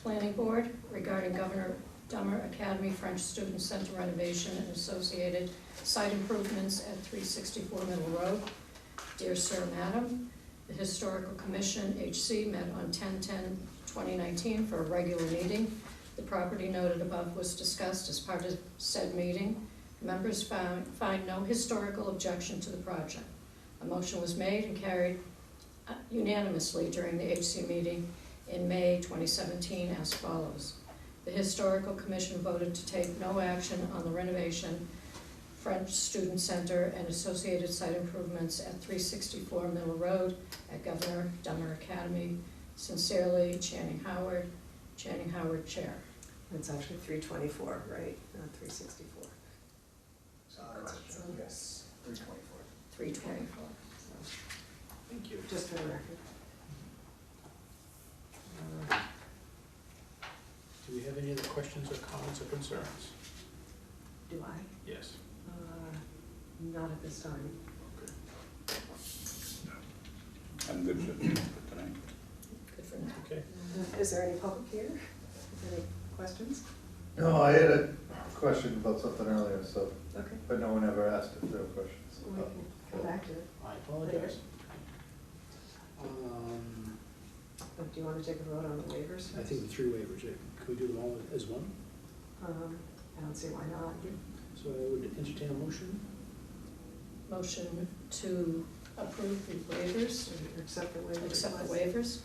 [SPEAKER 9] Planning Board regarding Governor Dummer Academy French Student Center renovation and associated site improvements at 364 Middle Road. Dear Sir, Madam, the Historical Commission, HC, met on 10/10/2019 for a regular meeting. The property noted above was discussed as part of said meeting. Members find no historical objection to the project. A motion was made and carried unanimously during the HC meeting in May 2017 as follows. The Historical Commission voted to take no action on the renovation, French Student Center, and associated site improvements at 364 Middle Road at Governor Dummer Academy. Sincerely, Channing Howard, Chair.
[SPEAKER 4] It's actually 324, right, not 364.
[SPEAKER 7] Yes, 324.
[SPEAKER 9] 324.
[SPEAKER 1] Thank you.
[SPEAKER 4] Just for the record.
[SPEAKER 1] Do we have any other questions or comments or concerns?
[SPEAKER 4] Do I?
[SPEAKER 1] Yes.
[SPEAKER 4] Not at this time.
[SPEAKER 1] Okay.
[SPEAKER 5] I'm good for tonight.
[SPEAKER 9] Good for now.
[SPEAKER 1] Okay.
[SPEAKER 4] Is there any public here? Any questions?
[SPEAKER 10] No, I had a question about something earlier, so,
[SPEAKER 4] Okay,
[SPEAKER 10] but no one ever asked if there were questions.
[SPEAKER 4] we can come back to it.
[SPEAKER 1] I apologize.
[SPEAKER 4] But do you want to take a vote on the waivers first?
[SPEAKER 1] I think the three waivers, yeah. Can we do them all as one?
[SPEAKER 4] I don't see why not.
[SPEAKER 1] So I would entertain a motion.
[SPEAKER 9] Motion to approve the waivers,
[SPEAKER 4] Accept the waivers.
[SPEAKER 9] accept the waivers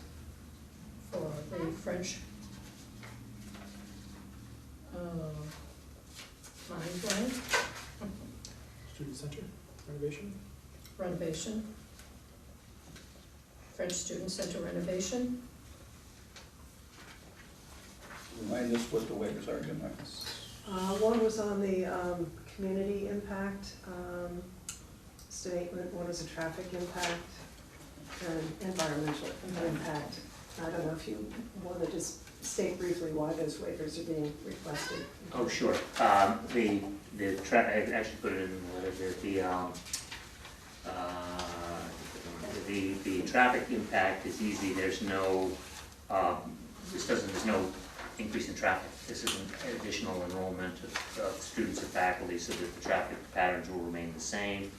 [SPEAKER 9] for the French mind blank
[SPEAKER 1] Student Center renovation.
[SPEAKER 9] renovation. French Student Center renovation.
[SPEAKER 5] Remind us what the waivers are, Jim.
[SPEAKER 4] One was on the community impact statement, one was a traffic impact, and environmental impact. I don't know if you want to just state briefly why those waivers are being requested.
[SPEAKER 8] Oh, sure. I actually put it in the letter here. The traffic impact is easy. There's no, there's no increase in traffic. This is an additional enrollment of students or faculty so that the traffic patterns will remain the same.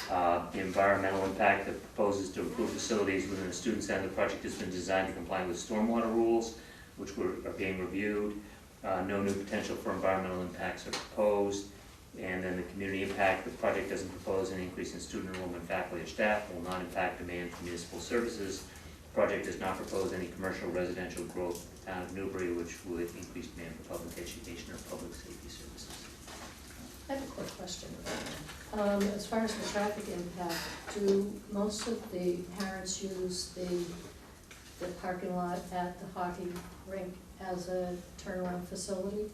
[SPEAKER 8] The environmental impact that proposes to improve facilities within the student center. The project has been designed to comply with stormwater rules, which are being reviewed. No new potential for environmental impacts are proposed. And then the community impact, the project doesn't propose an increase in student enrollment, faculty, or staff, will not impact demand for municipal services. The project does not propose any commercial residential growth in the town of Newbury, which would increase demand for public education or public safety services.
[SPEAKER 9] I have a quick question. As far as the traffic impact, do most of the parents use the parking lot at the hockey rink as a turnaround facility?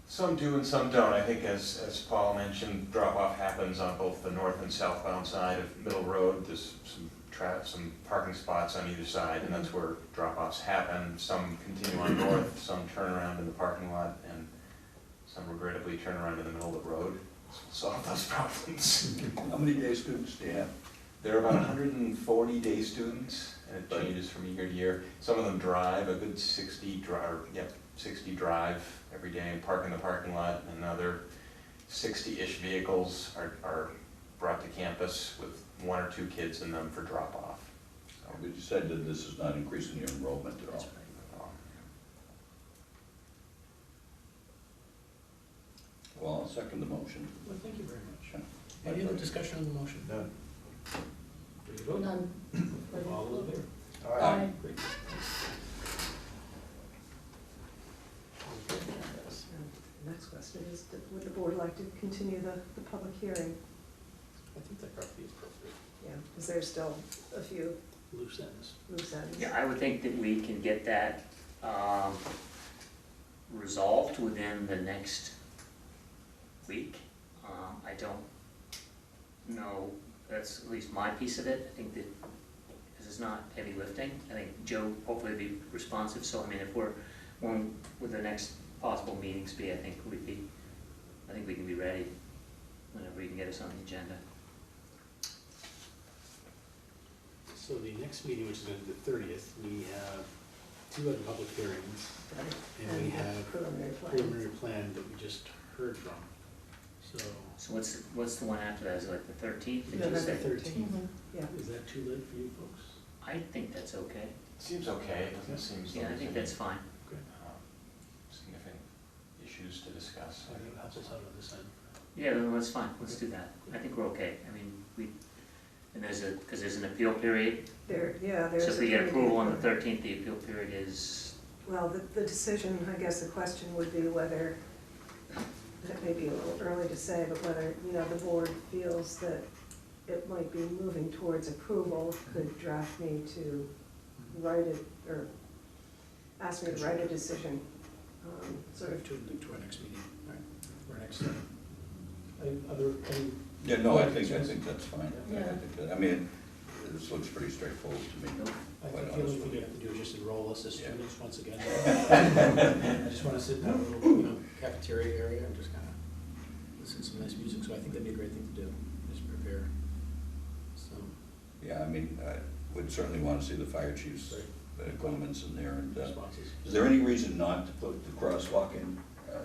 [SPEAKER 6] Some do and some don't. I think as Paul mentioned, drop-off happens on both the north and southbound side of Middle Road. There's some parking spots on either side, and that's where drop-offs happen. Some continue on north, some turn around in the parking lot, and some regrettably turn around in the middle of the road. So we'll solve those problems.
[SPEAKER 5] How many day students do you have?
[SPEAKER 6] There are about 140 day students, and it changes from year to year. Some of them drive, a good 60 drive every day and park in the parking lot, and another 60-ish vehicles are brought to campus with one or two kids in them for drop-off. So,
[SPEAKER 5] But you said that this is not increasing your enrollment at all. Well, I'll second the motion.
[SPEAKER 1] Well, thank you very much.
[SPEAKER 5] Sure.
[SPEAKER 1] Any other discussion on the motion?
[SPEAKER 10] None.
[SPEAKER 1] Ready to vote?
[SPEAKER 9] None.
[SPEAKER 1] All those in favor?
[SPEAKER 10] Aye.
[SPEAKER 1] Great.
[SPEAKER 4] The next question is, would the board like to continue the public hearing?
[SPEAKER 1] I think that probably is appropriate.
[SPEAKER 4] Yeah, because there's still a few
[SPEAKER 1] loose ends.
[SPEAKER 4] loose ends.
[SPEAKER 8] Yeah, I would think that we can get that resolved within the next week. I don't know, that's at least my piece of it. I think that this is not heavy lifting. I think Joe hopefully will be responsive, so I mean, if we're, when would the next possible meetings be, I think we can be ready whenever you can get us on the agenda.
[SPEAKER 1] So the next meeting, which is going to be the 30th, we have 2 other public hearings, and we have
[SPEAKER 4] Preliminary plan.
[SPEAKER 1] preliminary plan that we just heard from. So,
[SPEAKER 8] What's the one after that? Is it like the 13th? Did you
[SPEAKER 4] November
[SPEAKER 8] say?
[SPEAKER 1] 13th.
[SPEAKER 4] Yeah.
[SPEAKER 1] Is that too late for you folks?
[SPEAKER 8] I think that's okay.
[SPEAKER 6] Seems okay, it doesn't seem so.
[SPEAKER 8] Yeah, I think that's fine.
[SPEAKER 6] Significant issues to discuss.
[SPEAKER 1] I think it helps us out on this end.
[SPEAKER 8] Yeah, then that's fine. Let's do that. I think we're okay. I mean, and because there's an appeal period.
[SPEAKER 4] There's.
[SPEAKER 8] So if we get
[SPEAKER 4] a-
[SPEAKER 8] approval on the 13th, the appeal period is,
[SPEAKER 4] Well, the decision, I guess the question would be whether, that may be a little early to say, but whether, the board feels that it might be moving towards approval, could draft me to write it, or ask me to write a decision, sort of.
[SPEAKER 1] To our next meeting, right? Our next, any
[SPEAKER 5] Yeah, no, I think that's fine.
[SPEAKER 9] Yeah.
[SPEAKER 5] I mean, this looks pretty straightforward to me.
[SPEAKER 1] I
[SPEAKER 5] Quite
[SPEAKER 1] feel like
[SPEAKER 5] honestly.
[SPEAKER 1] what you have to do is just enroll us as
[SPEAKER 5] Yeah.
[SPEAKER 1] students once again. I just wanna sit in a little, cafeteria area and just kinda listen to some nice music, so I think that'd be a great thing to do, just prepare. So,
[SPEAKER 5] Yeah, I mean, I would certainly want to see the fire chief's comments in there. And
[SPEAKER 1] responses.
[SPEAKER 5] is there any reason not to put the crosswalk in?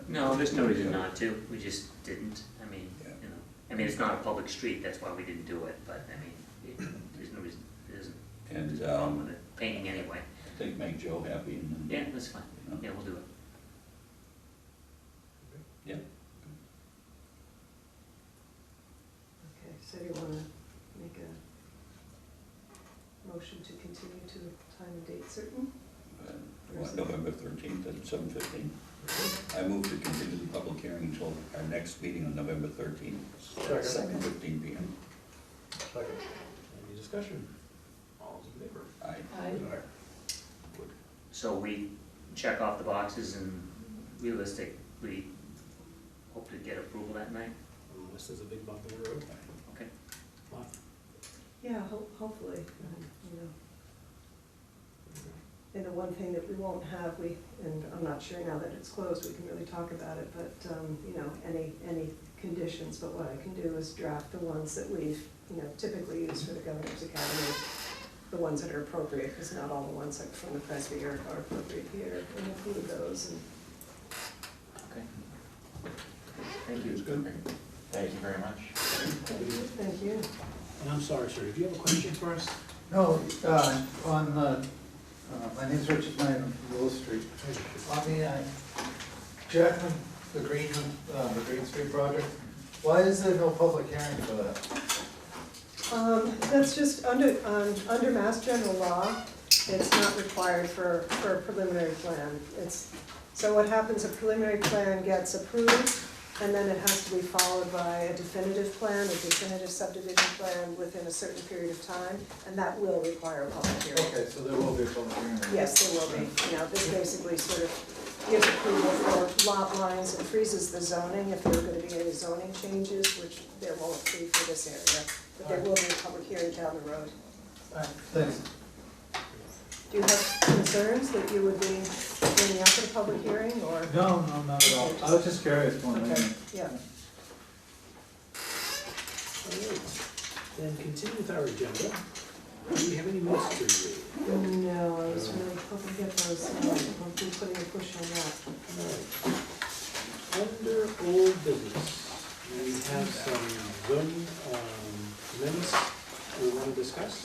[SPEAKER 8] no, there's no reason not to. We just didn't. I mean,
[SPEAKER 5] Yeah.
[SPEAKER 8] I mean, it's not a public street, that's why we didn't do it, but I mean, there's no reason, there isn't
[SPEAKER 5] And
[SPEAKER 8] a problem with it. Painting anyway.
[SPEAKER 5] I think make Joe happy and then.
[SPEAKER 8] Yeah, that's fine.
[SPEAKER 5] you know.
[SPEAKER 8] Yeah, we'll do it.
[SPEAKER 5] Yeah.
[SPEAKER 4] Okay, so do you wanna make a motion to continue to time and date certain?
[SPEAKER 5] November 13th at 7:15. I move to continue the public hearing until our next meeting on November 13th,
[SPEAKER 3] Second.
[SPEAKER 5] 7:15 p.m.
[SPEAKER 3] Second.
[SPEAKER 1] Any discussion? All's in favor?
[SPEAKER 5] Aye.
[SPEAKER 8] So we check off the boxes and realistically hope to get approval that night?
[SPEAKER 1] Unless there's a big bump in the road.
[SPEAKER 8] Okay.
[SPEAKER 1] Wow.
[SPEAKER 4] Yeah, hopefully, And the one thing that we won't have, and I'm not sure now that it's closed, we can really talk about it, but, any conditions, but what I can do is draft the ones that we've, typically used for the Governor's Academy, the ones that are appropriate, because not all the ones like from the Presby are appropriate here, and include those, and
[SPEAKER 8] Okay. Thank you.
[SPEAKER 5] It's good.
[SPEAKER 6] Thank you very much.
[SPEAKER 4] thank you.
[SPEAKER 1] And I'm sorry, sir, did you have a question for us?
[SPEAKER 10] No, my name's Richard Lane from Willow Street. On the Jackman, the Green Street project, why is there no public hearing for that?
[SPEAKER 4] That's just under Mass General Law, it's not required for a preliminary plan. So what happens, a preliminary plan gets approved, and then it has to be followed by a definitive plan, a definitive subdivision plan within a certain period of time, and that will require a public hearing.
[SPEAKER 10] Okay, so there will be a public hearing.
[SPEAKER 4] Yes, there will be. This basically sort of gives approval for lot lines and freezes the zoning if there are going to be any zoning changes, which there won't be for this area. But there will be a public hearing down the road.
[SPEAKER 10] Thanks.
[SPEAKER 4] Do you have concerns that you would be bringing up at a public hearing, or?
[SPEAKER 10] No, not at all. I was just curious more than
[SPEAKER 4] Okay,
[SPEAKER 10] anything.
[SPEAKER 4] yeah.
[SPEAKER 1] All right, then continue with our agenda. Do we have any minutes to read?
[SPEAKER 4] No, I was really hoping to get those, I'll be putting a push on that.
[SPEAKER 1] All right. Under old business, we have some zoning amendments we want to discuss.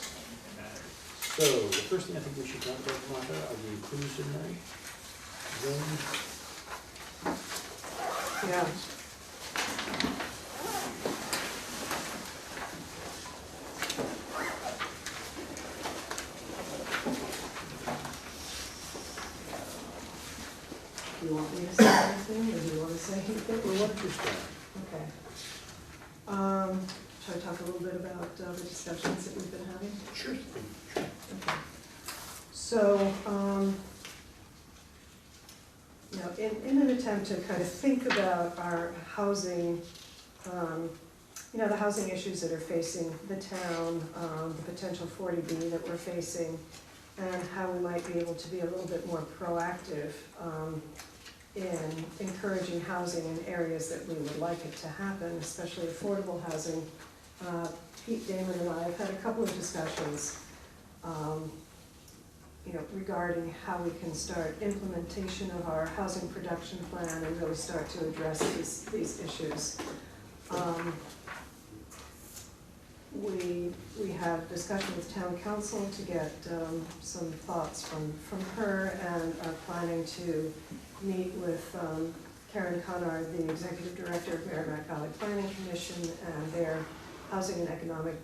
[SPEAKER 1] So the first thing I think we should talk about, Martha, are the inclusionary zoning.
[SPEAKER 4] Yeah. Do you want me to say anything, or do you want to say anything?
[SPEAKER 1] Well, what did you start?
[SPEAKER 4] Okay. Shall I talk a little bit about the discussions that we've been having?
[SPEAKER 1] Sure.
[SPEAKER 4] Okay. So, you know, in an attempt to kind of think about our housing, you know, the housing issues that are facing the town, the potential 40B that we're facing, and how we might be able to be a little bit more proactive in encouraging housing in areas that we would like it to happen, especially affordable housing. Pete Damon and I have had a couple of discussions, you know, regarding how we can start implementation of our housing production plan and really start to address these issues. We have discussion with town council to get some thoughts from her, and are planning to meet with Karen Conard, the executive director of Merrimack Valley Planning Commission, and their housing and economic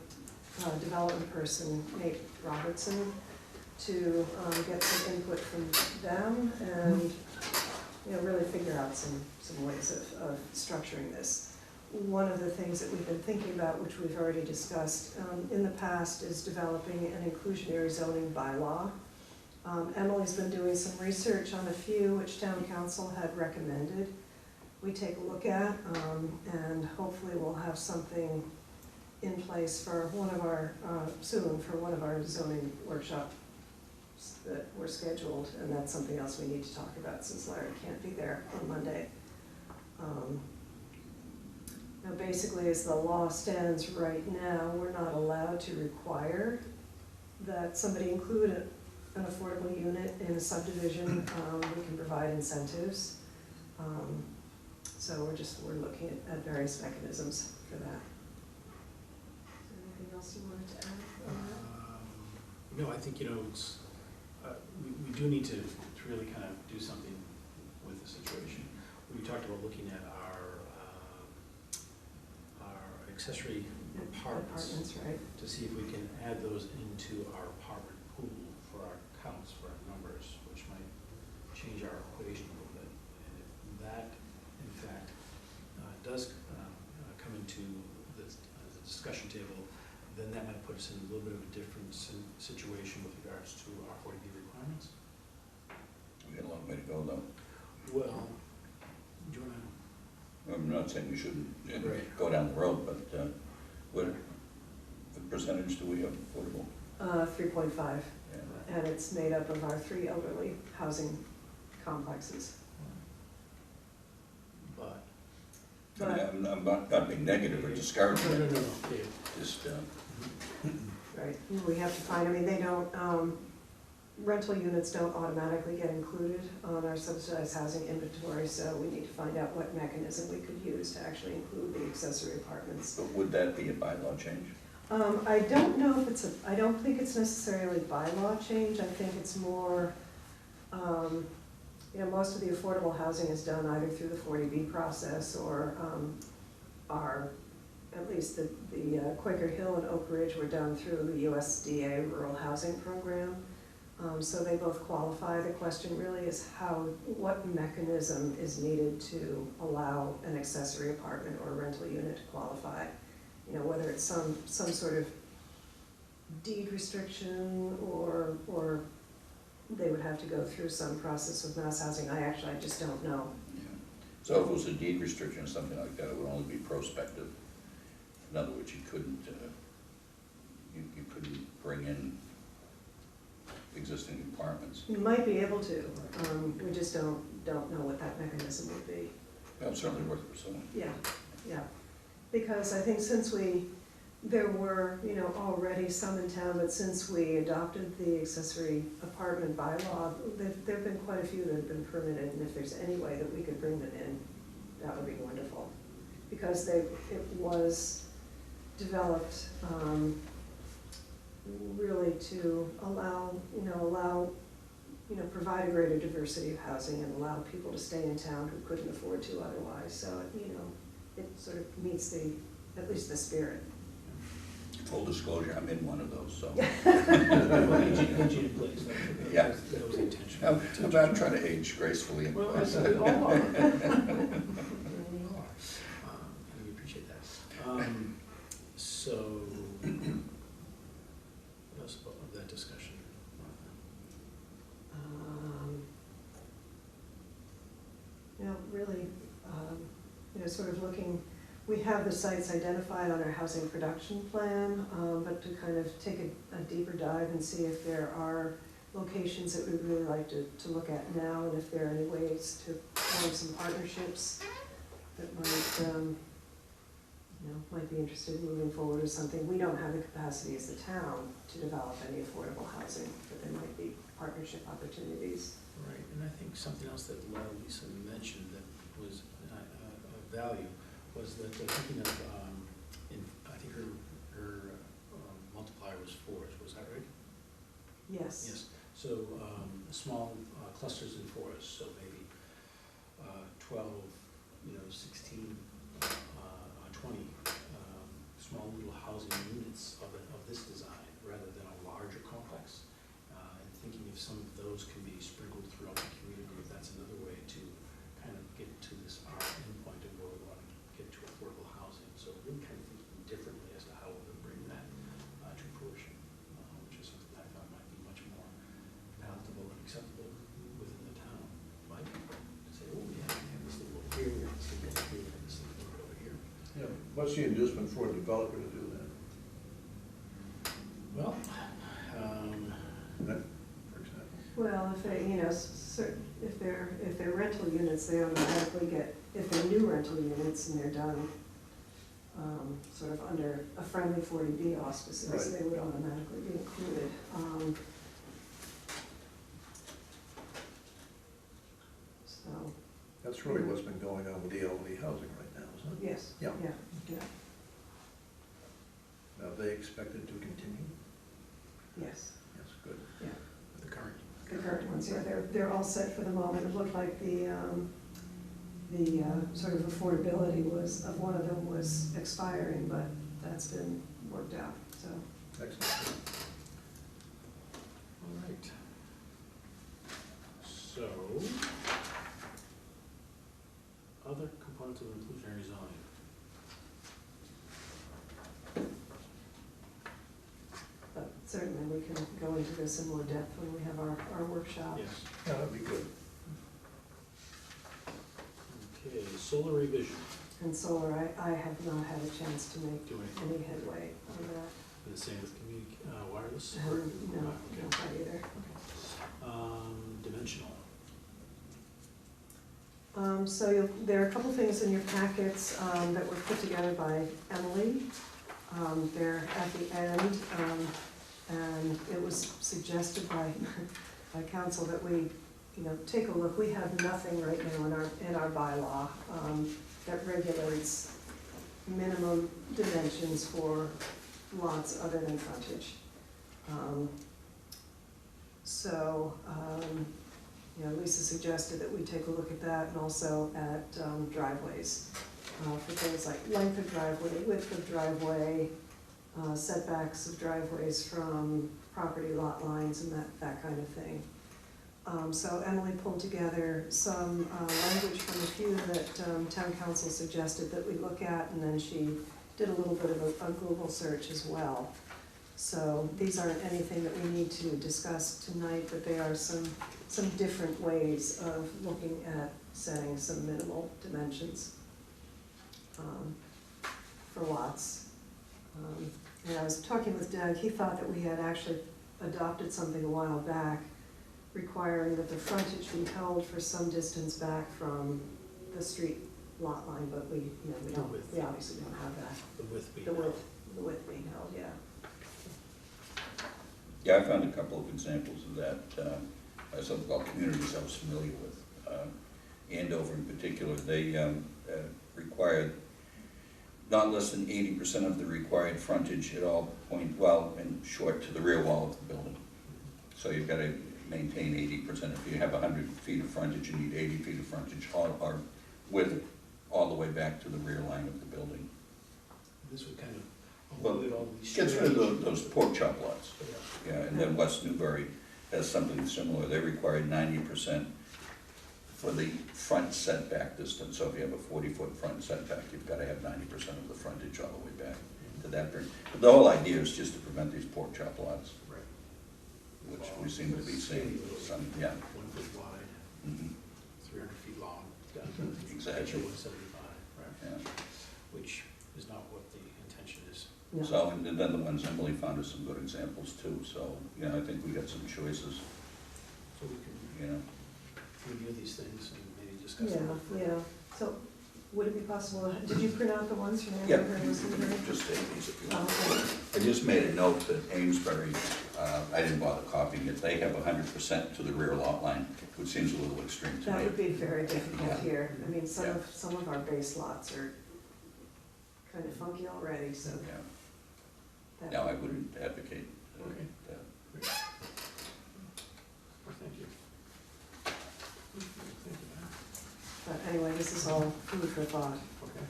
[SPEAKER 4] development person, Nate Robertson, to get some input from them and, you know, really figure out some ways of structuring this. One of the things that we've been thinking about, which we've already discussed in the past, is developing an inclusionary zoning bylaw. Emily's been doing some research on a few which town council had recommended we take a look at, and hopefully we'll have something in place for one of our, soon, for one of our zoning workshops that were scheduled, and that's something else we need to talk about since Larry can't be there on Monday. Now, basically, as the law stands right now, we're not allowed to require that somebody include an affordable unit in a subdivision. We can provide incentives. So we're looking at various mechanisms for that. Is there anything else you wanted to add?
[SPEAKER 1] No, I think, you know, it's, we do need to really kind of do something with the situation. We talked about looking at our accessory apartments,
[SPEAKER 4] Right.
[SPEAKER 1] to see if we can add those into our apartment pool for our counts, for our numbers, which might change our equation a little bit. And if that, in fact, does come into the discussion table, then that might put us in a little bit of a different situation with regards to our 40B requirements.
[SPEAKER 5] We got a long way to go, though.
[SPEAKER 1] Well, do you want to?
[SPEAKER 5] I'm not saying we shouldn't
[SPEAKER 1] Right.
[SPEAKER 5] go down the road, but what percentage do we have affordable?
[SPEAKER 4] 3.5,
[SPEAKER 5] Yeah.
[SPEAKER 4] and it's made up of our 3 elderly housing complexes.
[SPEAKER 1] But.
[SPEAKER 5] I mean, I'm not being negative or discouraging
[SPEAKER 1] No,
[SPEAKER 5] it,
[SPEAKER 1] Dave.
[SPEAKER 5] just,
[SPEAKER 4] Right, we have to find, I mean, they don't, rental units don't automatically get included on our subsidized housing inventory, so we need to find out what mechanism we could use to actually include the accessory apartments.
[SPEAKER 5] but would that be a bylaw change?
[SPEAKER 4] I don't know if it's I don't think it's necessarily bylaw change. I think it's more, you know, most of the affordable housing is done either through the 40B process or at least the Quaker Hill and Oak Ridge were done through the USDA Rural Housing Program. So they both qualify. The question really is what mechanism is needed to allow an accessory apartment or rental unit to qualify? You know, whether it's some sort of deed restriction or they would have to go through some process with mass housing. I just don't know.
[SPEAKER 5] Yeah. So if it was a deed restriction or something like that, it would only be prospective. In other words, you couldn't bring in existing apartments.
[SPEAKER 4] You might be able to, we just don't know what that mechanism would be.
[SPEAKER 5] Well, certainly worth pursuing.
[SPEAKER 4] Yeah, because I think there were, you know, already some in town, but since we adopted the accessory apartment bylaw, there've been quite a few that have been permitted, and if there's any way that we could bring them in, that would be wonderful. Because it was developed, really to provide a greater diversity of housing and allow people to stay in town who couldn't afford to otherwise. So, you know, it sort of meets at least the spirit.
[SPEAKER 5] Full disclosure, I'm in one of those, so.
[SPEAKER 1] Well, age in place.
[SPEAKER 5] Yeah.
[SPEAKER 1] That was the intention.
[SPEAKER 5] I'm about trying to age gracefully in
[SPEAKER 1] Well,
[SPEAKER 5] place.
[SPEAKER 1] we all are. We are. And we appreciate that. So, what else about that discussion?
[SPEAKER 4] they're sort of looking, we have the sites identified on our housing production plan, but to kind of take a deeper dive and see if there are locations that we'd really like to look at now, and if there are any ways to form some partnerships that might, might be interested in moving forward with something. We don't have the capacity as a town to develop any affordable housing, but there might be partnership opportunities.
[SPEAKER 1] Right, and I think something else that Lisa mentioned that was of value was that they're thinking of, I think her multiplier was 4, was that right?
[SPEAKER 4] Yes.
[SPEAKER 1] Yes, so small clusters in 4s, so maybe 12, 16, 20 small little housing units of this design rather than a larger complex. And thinking if some of those can be sprinkled throughout the community, if that's another way to kind of get to this endpoint of where we want to get to affordable housing. So really kind of thinking differently as to how we're going to bring that to fruition, which is something I thought might be much more palatable and acceptable within the town. Like, say, oh, yeah, we have this thing over here, we have this thing over here, we have this thing over here.
[SPEAKER 3] Yeah, what's the inducement for a developer to do that?
[SPEAKER 1] Well,
[SPEAKER 3] That, for example.
[SPEAKER 4] Well, if they, if they're rental units, they automatically get, if they're new rental units and they're done sort of under a friendly 40B auspices,
[SPEAKER 3] Right.
[SPEAKER 4] they would automatically be included. So,
[SPEAKER 3] That's really what's been going on with the elderly housing right now, isn't it?
[SPEAKER 4] yes,
[SPEAKER 3] Yeah.
[SPEAKER 4] yeah,
[SPEAKER 3] Are they expected to continue?
[SPEAKER 4] yes,
[SPEAKER 3] Yes, good.
[SPEAKER 4] yeah.
[SPEAKER 1] the current.
[SPEAKER 4] The current ones, yeah, they're all set for the moment. It looked like the sort of affordability of one of them was expiring, but that's been worked out, so.
[SPEAKER 3] Excellent.
[SPEAKER 1] All right. So, other components of inclusionary zoning.
[SPEAKER 4] But certainly we can go into this in more depth when we have our workshop.
[SPEAKER 1] Yes.
[SPEAKER 3] Yeah, that'd be good.
[SPEAKER 1] Okay, solar revision.
[SPEAKER 4] And solar, I have not had a chance to make
[SPEAKER 1] Do
[SPEAKER 4] any headway on that.
[SPEAKER 1] And the same with wireless?
[SPEAKER 4] No,
[SPEAKER 1] Okay.
[SPEAKER 4] not that either.
[SPEAKER 1] Dimensional.
[SPEAKER 4] So there are a couple things in your packets that were put together by Emily. They're at the end, and it was suggested by council that we, take a look. We have nothing right now in our bylaw that regulates minimum dimensions for lots other than frontage. Lisa suggested that we take a look at that and also at driveways for things like length of driveway, width of driveway, setbacks of driveways from property lot lines and that kind of thing. So Emily pulled together some language from a few that town council suggested that we look at, and then she did a little bit of a Google search as well. So these aren't anything that we need to discuss tonight, but they are some different ways of looking at setting some minimal dimensions for lots. And I was talking with Doug, he thought that we had actually adopted something a while back requiring that the frontage be held for some distance back from the street lot line, but we obviously don't have that.
[SPEAKER 1] The width being.
[SPEAKER 4] The width being held, yeah.
[SPEAKER 5] Yeah, I found a couple of examples of that, some communities I was familiar with. Andover in particular, they required not less than 80% of the required frontage at all point, and short to the rear wall of the building. So you've got to maintain 80%. If you have 100 feet of frontage, you need 80 feet of frontage, or width all the way back to the rear line of the building.
[SPEAKER 1] This would kind of
[SPEAKER 5] Well,
[SPEAKER 1] avoid all these.
[SPEAKER 5] gets rid of those pork chop lots.
[SPEAKER 1] Yeah.
[SPEAKER 5] Yeah, and then West Newbury has something similar. They require 90% for the front setback distance. So if you have a 40-foot front setback, you've got to have 90% of the frontage all the way back to that. But the whole idea is just to prevent these pork chop lots,
[SPEAKER 1] Right.
[SPEAKER 5] which we seem to be seeing some, yeah.
[SPEAKER 1] 1 foot wide,
[SPEAKER 5] Mhm.
[SPEAKER 1] 300 feet long, down to
[SPEAKER 5] Exactly.
[SPEAKER 1] 175, right?
[SPEAKER 4] No.
[SPEAKER 5] So, and then the ones Emily found us some good examples too, so, you know, I think we got some choices,
[SPEAKER 1] So we can
[SPEAKER 5] you know.
[SPEAKER 1] review these things and maybe discuss
[SPEAKER 4] Yeah,
[SPEAKER 1] them.
[SPEAKER 4] yeah, so would it be possible, did you print out the ones from
[SPEAKER 5] Yeah,
[SPEAKER 4] Amber and Listenberry?
[SPEAKER 5] just take these if you want.
[SPEAKER 4] Okay.
[SPEAKER 5] I just made a note that Amesbury, I didn't bother copying it, they have 100% to the rear lot line, which seems a little extreme to
[SPEAKER 4] That
[SPEAKER 5] me.
[SPEAKER 4] would be very difficult
[SPEAKER 5] Yeah.
[SPEAKER 4] here. I mean,
[SPEAKER 5] Yeah.
[SPEAKER 4] some of our base lots are kind of funky already, so
[SPEAKER 5] Yeah,
[SPEAKER 4] that.
[SPEAKER 5] no, I wouldn't advocate
[SPEAKER 1] Okay.
[SPEAKER 5] that.
[SPEAKER 1] Great. Well, thank you. Thank you, Matt.
[SPEAKER 4] But anyway, this is all food for thought.
[SPEAKER 1] Okay.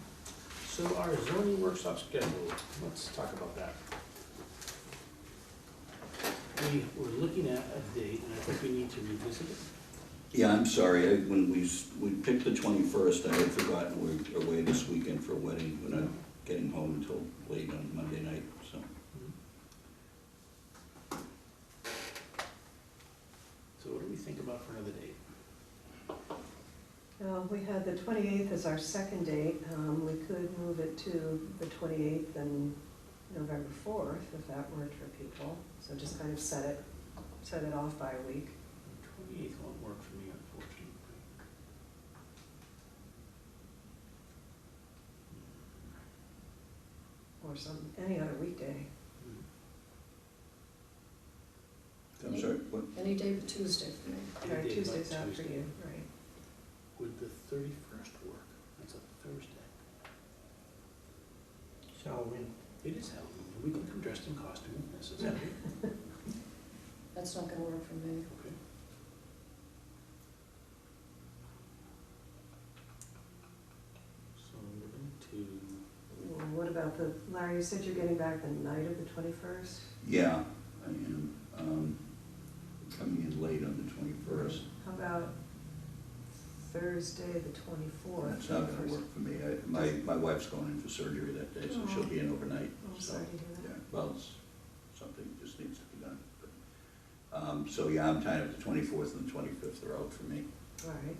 [SPEAKER 1] So our zoning workshop schedule, let's talk about that. We were looking at a date, and I think we need to revisit it.
[SPEAKER 5] Yeah, I'm sorry, when we picked the 21st, I had forgotten we're away this weekend for a wedding. We're not getting home until late on Monday night, so.
[SPEAKER 1] So what do we think about for another date?
[SPEAKER 4] We had the 28th as our second date. We could move it to the 28th and November 4th, if that worked for people. So just kind of set it off by a week.
[SPEAKER 1] The 28th won't work for me, unfortunately.
[SPEAKER 4] Or any other weekday.
[SPEAKER 5] I'm sorry, what?
[SPEAKER 9] Any day but Tuesday for me.
[SPEAKER 1] Any
[SPEAKER 4] Right,
[SPEAKER 1] day but
[SPEAKER 4] Tuesday's out for
[SPEAKER 1] Tuesday.
[SPEAKER 4] you, right.
[SPEAKER 1] Would the 31st work? That's a Thursday.
[SPEAKER 3] Halloween.
[SPEAKER 1] It is Halloween. We can come dressed in costume if necessary.
[SPEAKER 9] That's not gonna work for me.
[SPEAKER 1] Okay. So we're going to,
[SPEAKER 4] Well, what about Larry, you said you're getting back the night of the 21st?
[SPEAKER 5] Yeah, I am, coming in late on the 21st.
[SPEAKER 4] How about Thursday, the 24th?
[SPEAKER 5] That's not gonna work for me. My wife's going in for surgery that day, so she'll be in overnight.
[SPEAKER 4] I'm
[SPEAKER 5] so,
[SPEAKER 4] sorry to hear that.
[SPEAKER 5] Yeah, well, it's something that just needs to be done. But, so yeah, I'm tied up the 24th and the 25th are out for me.
[SPEAKER 4] All right.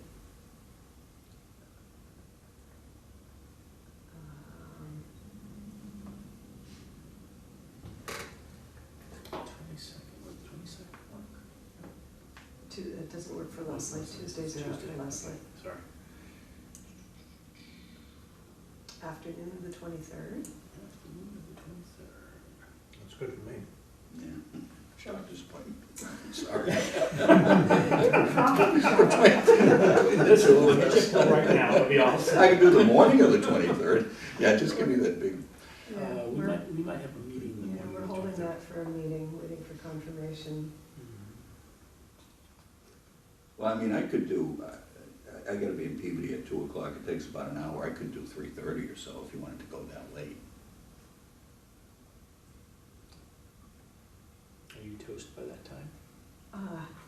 [SPEAKER 1] 22nd, would the 22nd work?
[SPEAKER 4] It doesn't work for Leslie, Tuesdays are out
[SPEAKER 1] Tuesday,
[SPEAKER 4] for Leslie.
[SPEAKER 1] okay, sorry.
[SPEAKER 4] Afternoon of the 23rd?
[SPEAKER 1] Afternoon of the 23rd.
[SPEAKER 3] That's good for me.
[SPEAKER 5] Yeah, doctor's appointment. Sorry.
[SPEAKER 1] That's a little bit right now, it'll be all set.
[SPEAKER 5] I can do the morning of the 23rd. Yeah, just give me that big.
[SPEAKER 4] Yeah,
[SPEAKER 1] We might have a meeting in the
[SPEAKER 4] yeah,
[SPEAKER 1] morning.
[SPEAKER 4] we're
[SPEAKER 1] of the
[SPEAKER 4] holding
[SPEAKER 1] 23rd.
[SPEAKER 4] that for a meeting, waiting for confirmation.
[SPEAKER 1] Mhm.
[SPEAKER 5] Well, I mean, I could do, I gotta be in Peabody at 2 o'clock. It takes about an hour. I could do 3:30 or so if you wanted to go that late.
[SPEAKER 1] Are you toast by that time?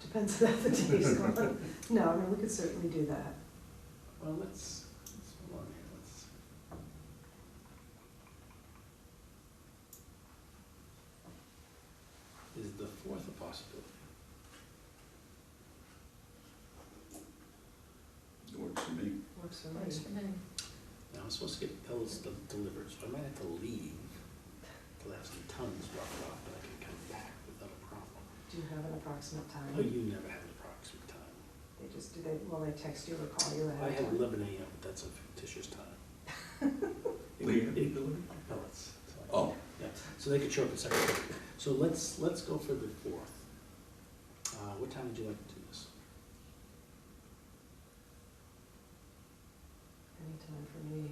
[SPEAKER 4] Depends on how the day's going. No, I mean, we could certainly do that.
[SPEAKER 1] Well, let's hold on here, Is the 4th a possibility?
[SPEAKER 5] It works for me.
[SPEAKER 4] Works for
[SPEAKER 9] Works
[SPEAKER 4] me.
[SPEAKER 9] for me.
[SPEAKER 1] Now, I'm supposed to get pills delivered, so I might have to leave, because I have some tons dropped off, but I can come back without a problem.
[SPEAKER 4] Do you have an approximate time?
[SPEAKER 1] Oh, you never have an approximate time.
[SPEAKER 4] They just, will they text you or call you
[SPEAKER 1] I
[SPEAKER 4] ahead
[SPEAKER 1] have
[SPEAKER 4] of time?
[SPEAKER 1] 11 AM, but that's a fictitious time.
[SPEAKER 5] Where you gonna be delivered?
[SPEAKER 1] Pellets. So I can-
[SPEAKER 5] Oh.
[SPEAKER 1] Yeah, so they could show up at 7. So let's go for the 4th. What time would you like to do this?
[SPEAKER 4] Anytime for me.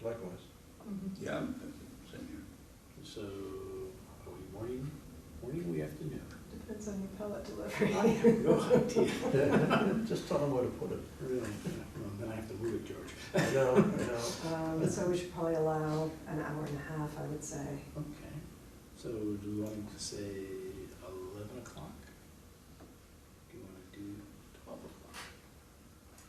[SPEAKER 3] Likewise.
[SPEAKER 9] Mhm.
[SPEAKER 5] Yeah, same here.
[SPEAKER 1] So, are we morning or afternoon?
[SPEAKER 4] Depends on your pellet delivery.
[SPEAKER 1] I have no idea.
[SPEAKER 3] Just tell them where to put it.
[SPEAKER 1] Really, yeah, well, then I have to move it, George.
[SPEAKER 3] I know.
[SPEAKER 4] So we should probably allow an hour and a half, I would say.
[SPEAKER 1] Okay, so do we want to say 11 o'clock? Do you want to do 12 o'clock?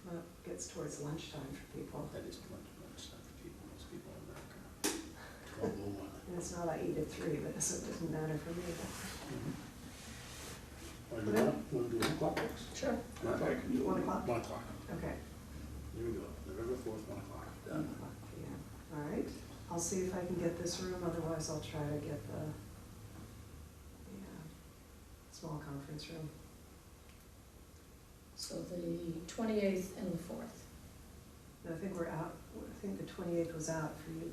[SPEAKER 4] Well, it gets towards lunchtime for people.
[SPEAKER 1] That is lunchtime for people, most people in America. 12:01.
[SPEAKER 4] And it's not I eat at 3, but so it doesn't matter for me.
[SPEAKER 1] Want to do 1 o'clock, folks?
[SPEAKER 4] Sure.
[SPEAKER 5] I can do
[SPEAKER 4] 1
[SPEAKER 5] it.
[SPEAKER 4] o'clock?
[SPEAKER 1] 1 o'clock.
[SPEAKER 4] Okay.
[SPEAKER 1] Here we go, November 4th, 1 o'clock.
[SPEAKER 4] 1
[SPEAKER 5] Done.
[SPEAKER 4] o'clock, yeah. All right. I'll see if I can get this room, otherwise I'll try to get the small conference room.
[SPEAKER 9] So the 28th and the 4th.
[SPEAKER 4] No, I think we're out, I think the 28th was out for you,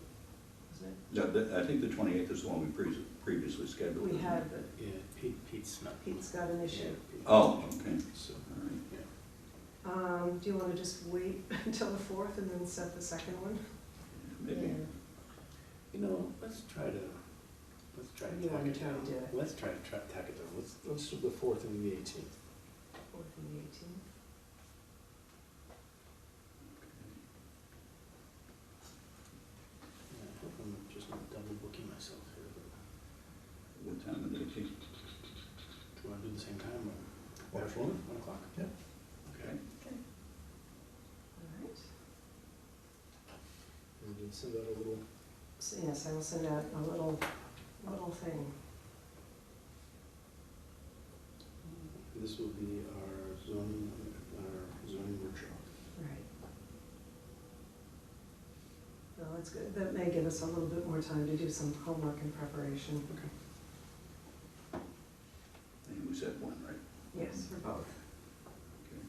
[SPEAKER 4] wasn't
[SPEAKER 5] I think the 28th is the one we previously
[SPEAKER 4] it?
[SPEAKER 5] scheduled.
[SPEAKER 4] We
[SPEAKER 5] isn't it?
[SPEAKER 4] had, but
[SPEAKER 1] Yeah, Pete's not.
[SPEAKER 4] Pete's got an issue.
[SPEAKER 5] Oh, okay.
[SPEAKER 1] So,
[SPEAKER 5] All right.
[SPEAKER 1] yeah.
[SPEAKER 4] Do you wanna just wait until the 4th and then set the second one?
[SPEAKER 5] Maybe.
[SPEAKER 9] Yeah.
[SPEAKER 1] You know, let's try to
[SPEAKER 4] You
[SPEAKER 1] tack
[SPEAKER 4] wanna
[SPEAKER 1] it
[SPEAKER 4] try to
[SPEAKER 1] down.
[SPEAKER 4] do it?
[SPEAKER 1] Let's try to tack it down. Let's do the 4th and the 18th.
[SPEAKER 4] 4th and the 18th?
[SPEAKER 1] Yeah, I hope I'm just not double booking myself here, but
[SPEAKER 5] What time of the 18th?
[SPEAKER 1] do you wanna do the same time or afternoon, 1 o'clock?
[SPEAKER 3] Yeah.
[SPEAKER 1] Okay.
[SPEAKER 4] All right.
[SPEAKER 1] And we'll send out a little,
[SPEAKER 4] So yes, I will send out a little thing.
[SPEAKER 1] this will be our zoning workshop.
[SPEAKER 4] Right. Well, that's good. That may give us a little bit more time to do some homework and preparation.
[SPEAKER 1] Okay.
[SPEAKER 5] And we said 1, right?
[SPEAKER 4] Yes, for both.
[SPEAKER 5] Okay.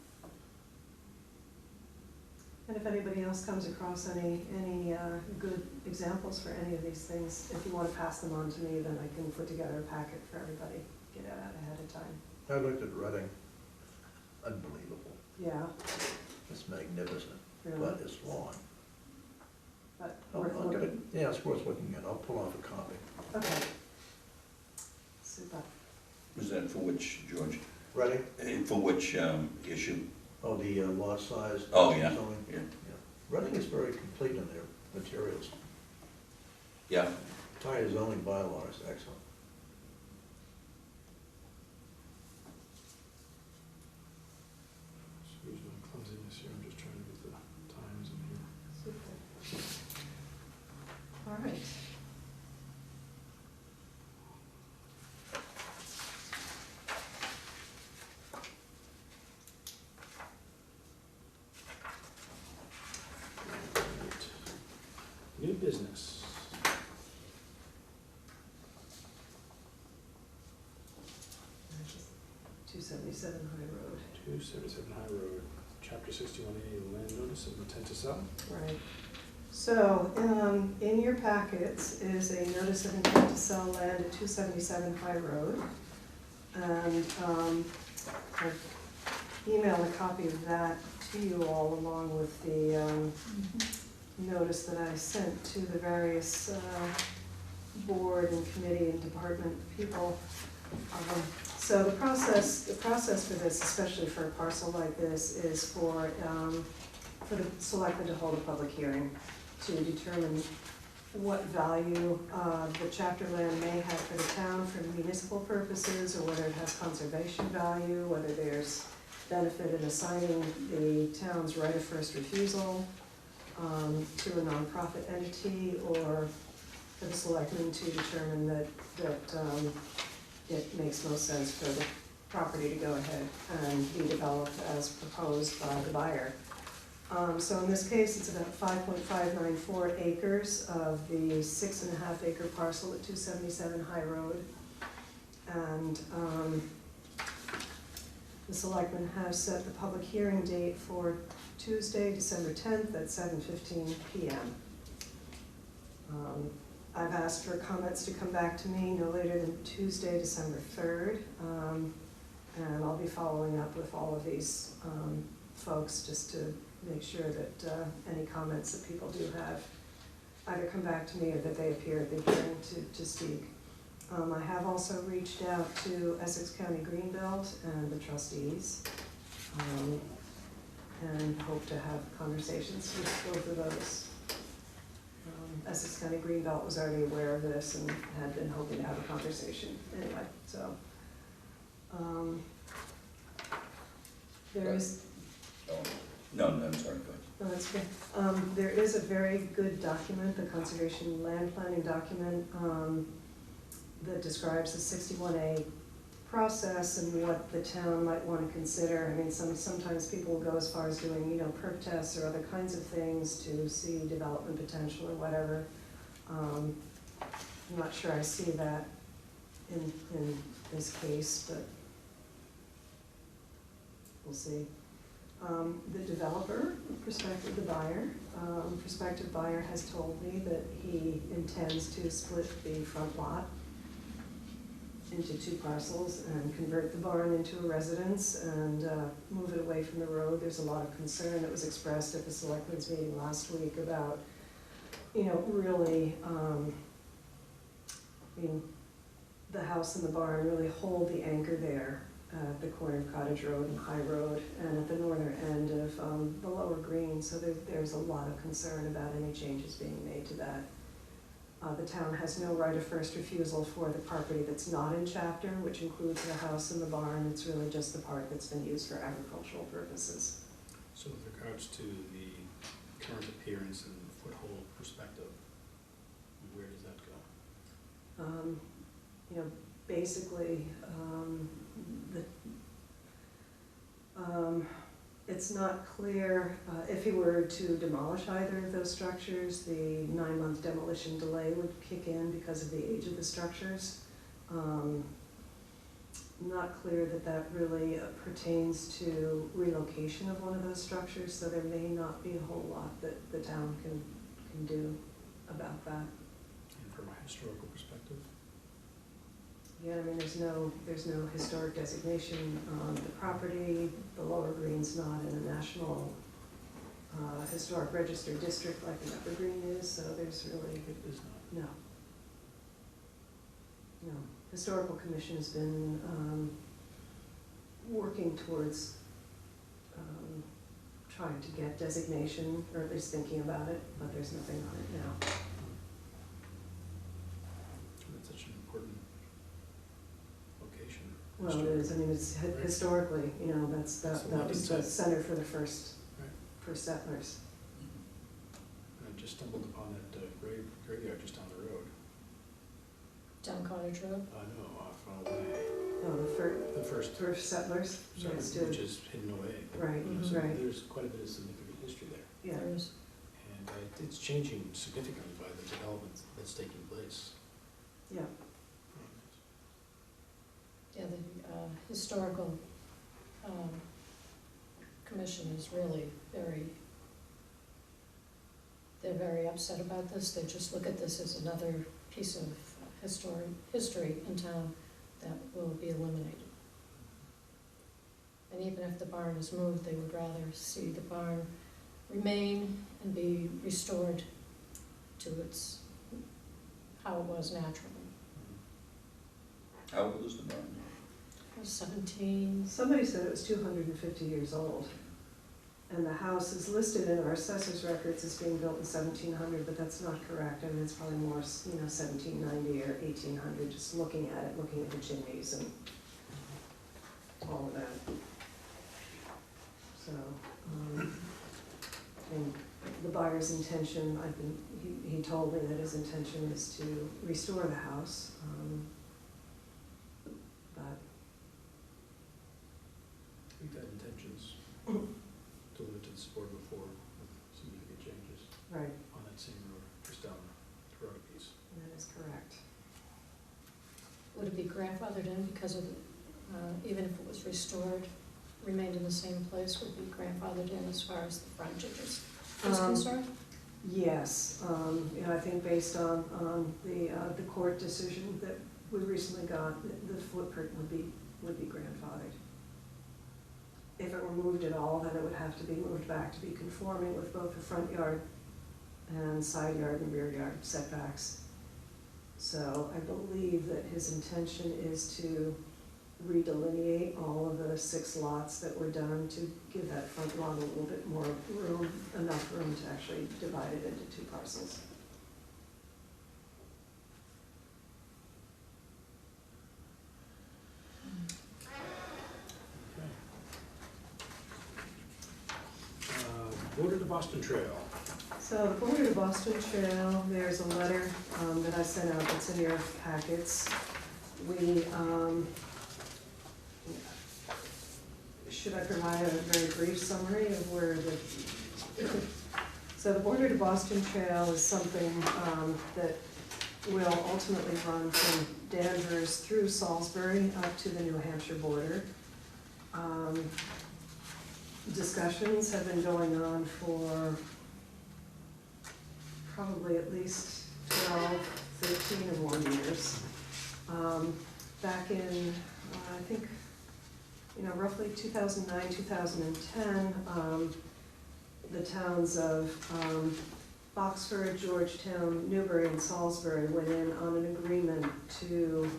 [SPEAKER 4] And if anybody else comes across any good examples for any of these things, if you want to pass them on to me, then I can put together a packet for everybody, get it out ahead of time.
[SPEAKER 3] I looked at Reading, unbelievable,
[SPEAKER 4] Yeah,
[SPEAKER 3] it's magnificent,
[SPEAKER 4] really,
[SPEAKER 3] but it's long.
[SPEAKER 4] but
[SPEAKER 3] I'm
[SPEAKER 4] worth
[SPEAKER 3] gonna,
[SPEAKER 4] looking.
[SPEAKER 3] yeah, it's worth looking at, I'll pull off a copy.
[SPEAKER 4] Okay. Super.
[SPEAKER 5] Was that for which, George?
[SPEAKER 3] Reading?
[SPEAKER 5] For which issue?
[SPEAKER 3] Oh, the lot size.
[SPEAKER 5] Oh, yeah.
[SPEAKER 3] zoning.
[SPEAKER 5] Yeah.
[SPEAKER 3] Yeah. Reading is very complete in their materials.
[SPEAKER 5] Yeah.
[SPEAKER 3] Entire zoning bylaw is excellent.
[SPEAKER 1] Excuse my clumsiness here, I'm just trying to get the times in here.
[SPEAKER 4] Super. All right.
[SPEAKER 1] New business.
[SPEAKER 4] There's just 277 High Road.
[SPEAKER 1] 277 High Road, Chapter 61A, land notice of intent to sell.
[SPEAKER 4] Right. So, in your packets is a notice of intent to sell land at 277 High Road. And I've emailed a copy of that to you all along with the notice that I sent to the various board and committee and department people. So the process for this, especially for a parcel like this, is for the selectmen to hold a public hearing to determine what value the chapter land may have for the town for municipal purposes, or whether it has conservation value, whether there's benefit in assigning the town's right of first refusal to a nonprofit entity, or for the selectmen to determine that it makes most sense for the property to go ahead and be developed as proposed by the buyer. So in this case, it's about 5.594 acres of the 6.5 acre parcel at 277 High Road. And the selectmen have set the public hearing date for Tuesday, December 10th at 7:15 p.m. I've asked for comments to come back to me no later than Tuesday, December 3rd. And I'll be following up with all of these folks just to make sure that any comments that people do have either come back to me or that they appear at the hearing to speak. I have also reached out to Essex County Greenbelt and the trustees, and hope to have conversations with both of those. Essex County Greenbelt was already aware of this and had been hoping to have a conversation anyway, so. There is,
[SPEAKER 5] No, I'm sorry, go ahead.
[SPEAKER 4] no, that's good. There is a very good document, the conservation land planning document, that describes the 61A process and what the town might want to consider. I mean, sometimes people will go as far as doing, perk tests or other kinds of things to see development potential or whatever. I'm not sure I see that in this case, but we'll see. The developer, prospective buyer has told me that he intends to split the front lot into 2 parcels and convert the barn into a residence and move it away from the road. There's a lot of concern that was expressed at the selectmen's meeting last week about, really, the house and the barn really hold the anchor there at the corner of Cottage Road and High Road and at the northern end of the lower green. So there's a lot of concern about any changes being made to that. The town has no right of first refusal for the property that's not in chapter, which includes the house and the barn. It's really just the part that's been used for agricultural purposes.
[SPEAKER 1] So with regards to the current appearance and foothold perspective, where does that go?
[SPEAKER 4] Basically, it's not clear if he were to demolish either of those structures, the 9-month demolition delay would kick in because of the age of the structures. Not clear that really pertains to relocation of one of those structures, so there may not be a whole lot that the town can do about that.
[SPEAKER 1] And from a historical perspective?
[SPEAKER 4] Yeah, there's no historic designation on the property. The lower green's not in a national historic register district like the upper green is, so there's really,
[SPEAKER 1] It is not.
[SPEAKER 4] no. Historical Commission has been working towards trying to get designation, or at least thinking about it, but there's nothing on it now.
[SPEAKER 1] That's such an important location.
[SPEAKER 4] Well, it is, it's historically, that was the center for the first settlers.
[SPEAKER 1] I just stumbled upon that graveyard just down the road.
[SPEAKER 9] Down Cottage Road?
[SPEAKER 1] No, off away.
[SPEAKER 4] Oh,
[SPEAKER 1] The first
[SPEAKER 4] first settlers, yes,
[SPEAKER 1] which is hidden away.
[SPEAKER 4] right,
[SPEAKER 9] Mhm.
[SPEAKER 4] right,
[SPEAKER 1] There's quite a bit of significant history there.
[SPEAKER 4] yeah.
[SPEAKER 9] There is.
[SPEAKER 1] And it's changing significantly by the development that's taking place.
[SPEAKER 4] Yeah.
[SPEAKER 9] Yeah, the historical commission is really they're very upset about this. They just look at this as another piece of history in town that will be eliminated. And even if the barn is moved, they would rather see the barn remain and be restored to how it was naturally.
[SPEAKER 5] How old is the barn?
[SPEAKER 9] 17.
[SPEAKER 4] Somebody said it was 250 years old. And the house is listed in our assessor's records as being built in 1700, but that's not correct. It's probably more, 1790 or 1800, just looking at the chimneys and all of that. So, and the buyer's intention, he told me that his intention is to restore the house, but.
[SPEAKER 1] We've had intentions delivered to this board before with significant changes
[SPEAKER 4] Right,
[SPEAKER 1] on that same road, just down the road a piece.
[SPEAKER 4] that is correct.
[SPEAKER 9] Would it be grandfathered in because of, even if it was restored, remained in the same place, would be grandfathered in as far as the frontage is concerned?
[SPEAKER 4] Yes, I think based on the court decision that we recently got, the footprint would be grandfathered. If it were moved at all, then it would have to be moved back to be conforming with both the front yard and side yard and rear yard setbacks. So I believe that his intention is to redelineate all of the 6 lots that were done to give that front lawn a little bit more room, enough room to actually divide it into 2 parcels.
[SPEAKER 1] Border to Boston Trail.
[SPEAKER 4] So the Border to Boston Trail, there's a letter that I sent out that's in your packets. We, should I provide a very brief summary of where the So the Border to Boston Trail is something that will ultimately run from Danvers through Salisbury up to the New Hampshire border. Discussions have been going on for probably at least 12, 13 or more years. Back in, I think, roughly 2009, 2010, the towns of Boxford, Georgetown, Newbury, and Salisbury went in on an agreement to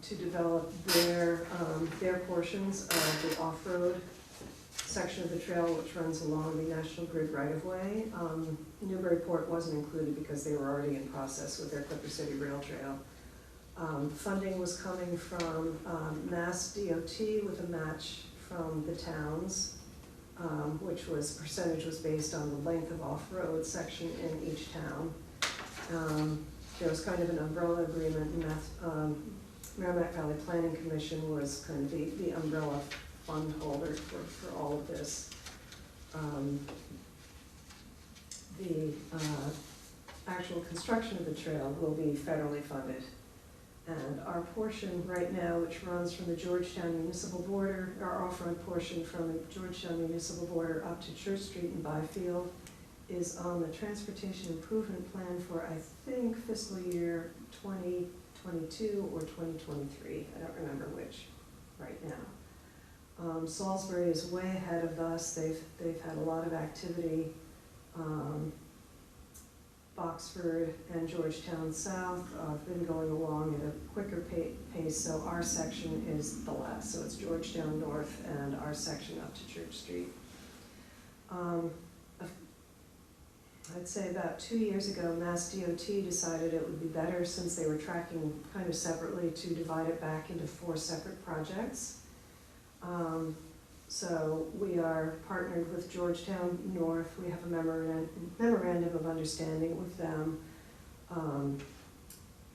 [SPEAKER 4] develop their portions of the off-road section of the trail which runs along the National Grid right-of-way. Newburyport wasn't included because they were already in process with their Clipper City Rail Trail. Funding was coming from Mass DOT with a match from the towns, which percentage was based on the length of off-road section in each town. There was kind of an umbrella agreement, and Merrimack Valley Planning Commission was kind of the umbrella fund holder for all of this. The actual construction of the trail will be federally funded. And our portion right now, which runs from the Georgetown Municipal Border, our off-road portion from the Georgetown Municipal Border up to Church Street in Byfield, is on the Transportation Improvement Plan for, I think, fiscal year 2022 or 2023. I don't remember which right now. Salisbury is way ahead of us. They've had a lot of activity. Boxford and Georgetown South have been going along at a quicker pace, so our section is the last. So it's Georgetown North and our section up to Church Street. I'd say about 2 years ago, Mass DOT decided it would be better, since they were tracking kind of separately, to divide it back into 4 separate projects. So we are partnered with Georgetown North. We have a memorandum of understanding with them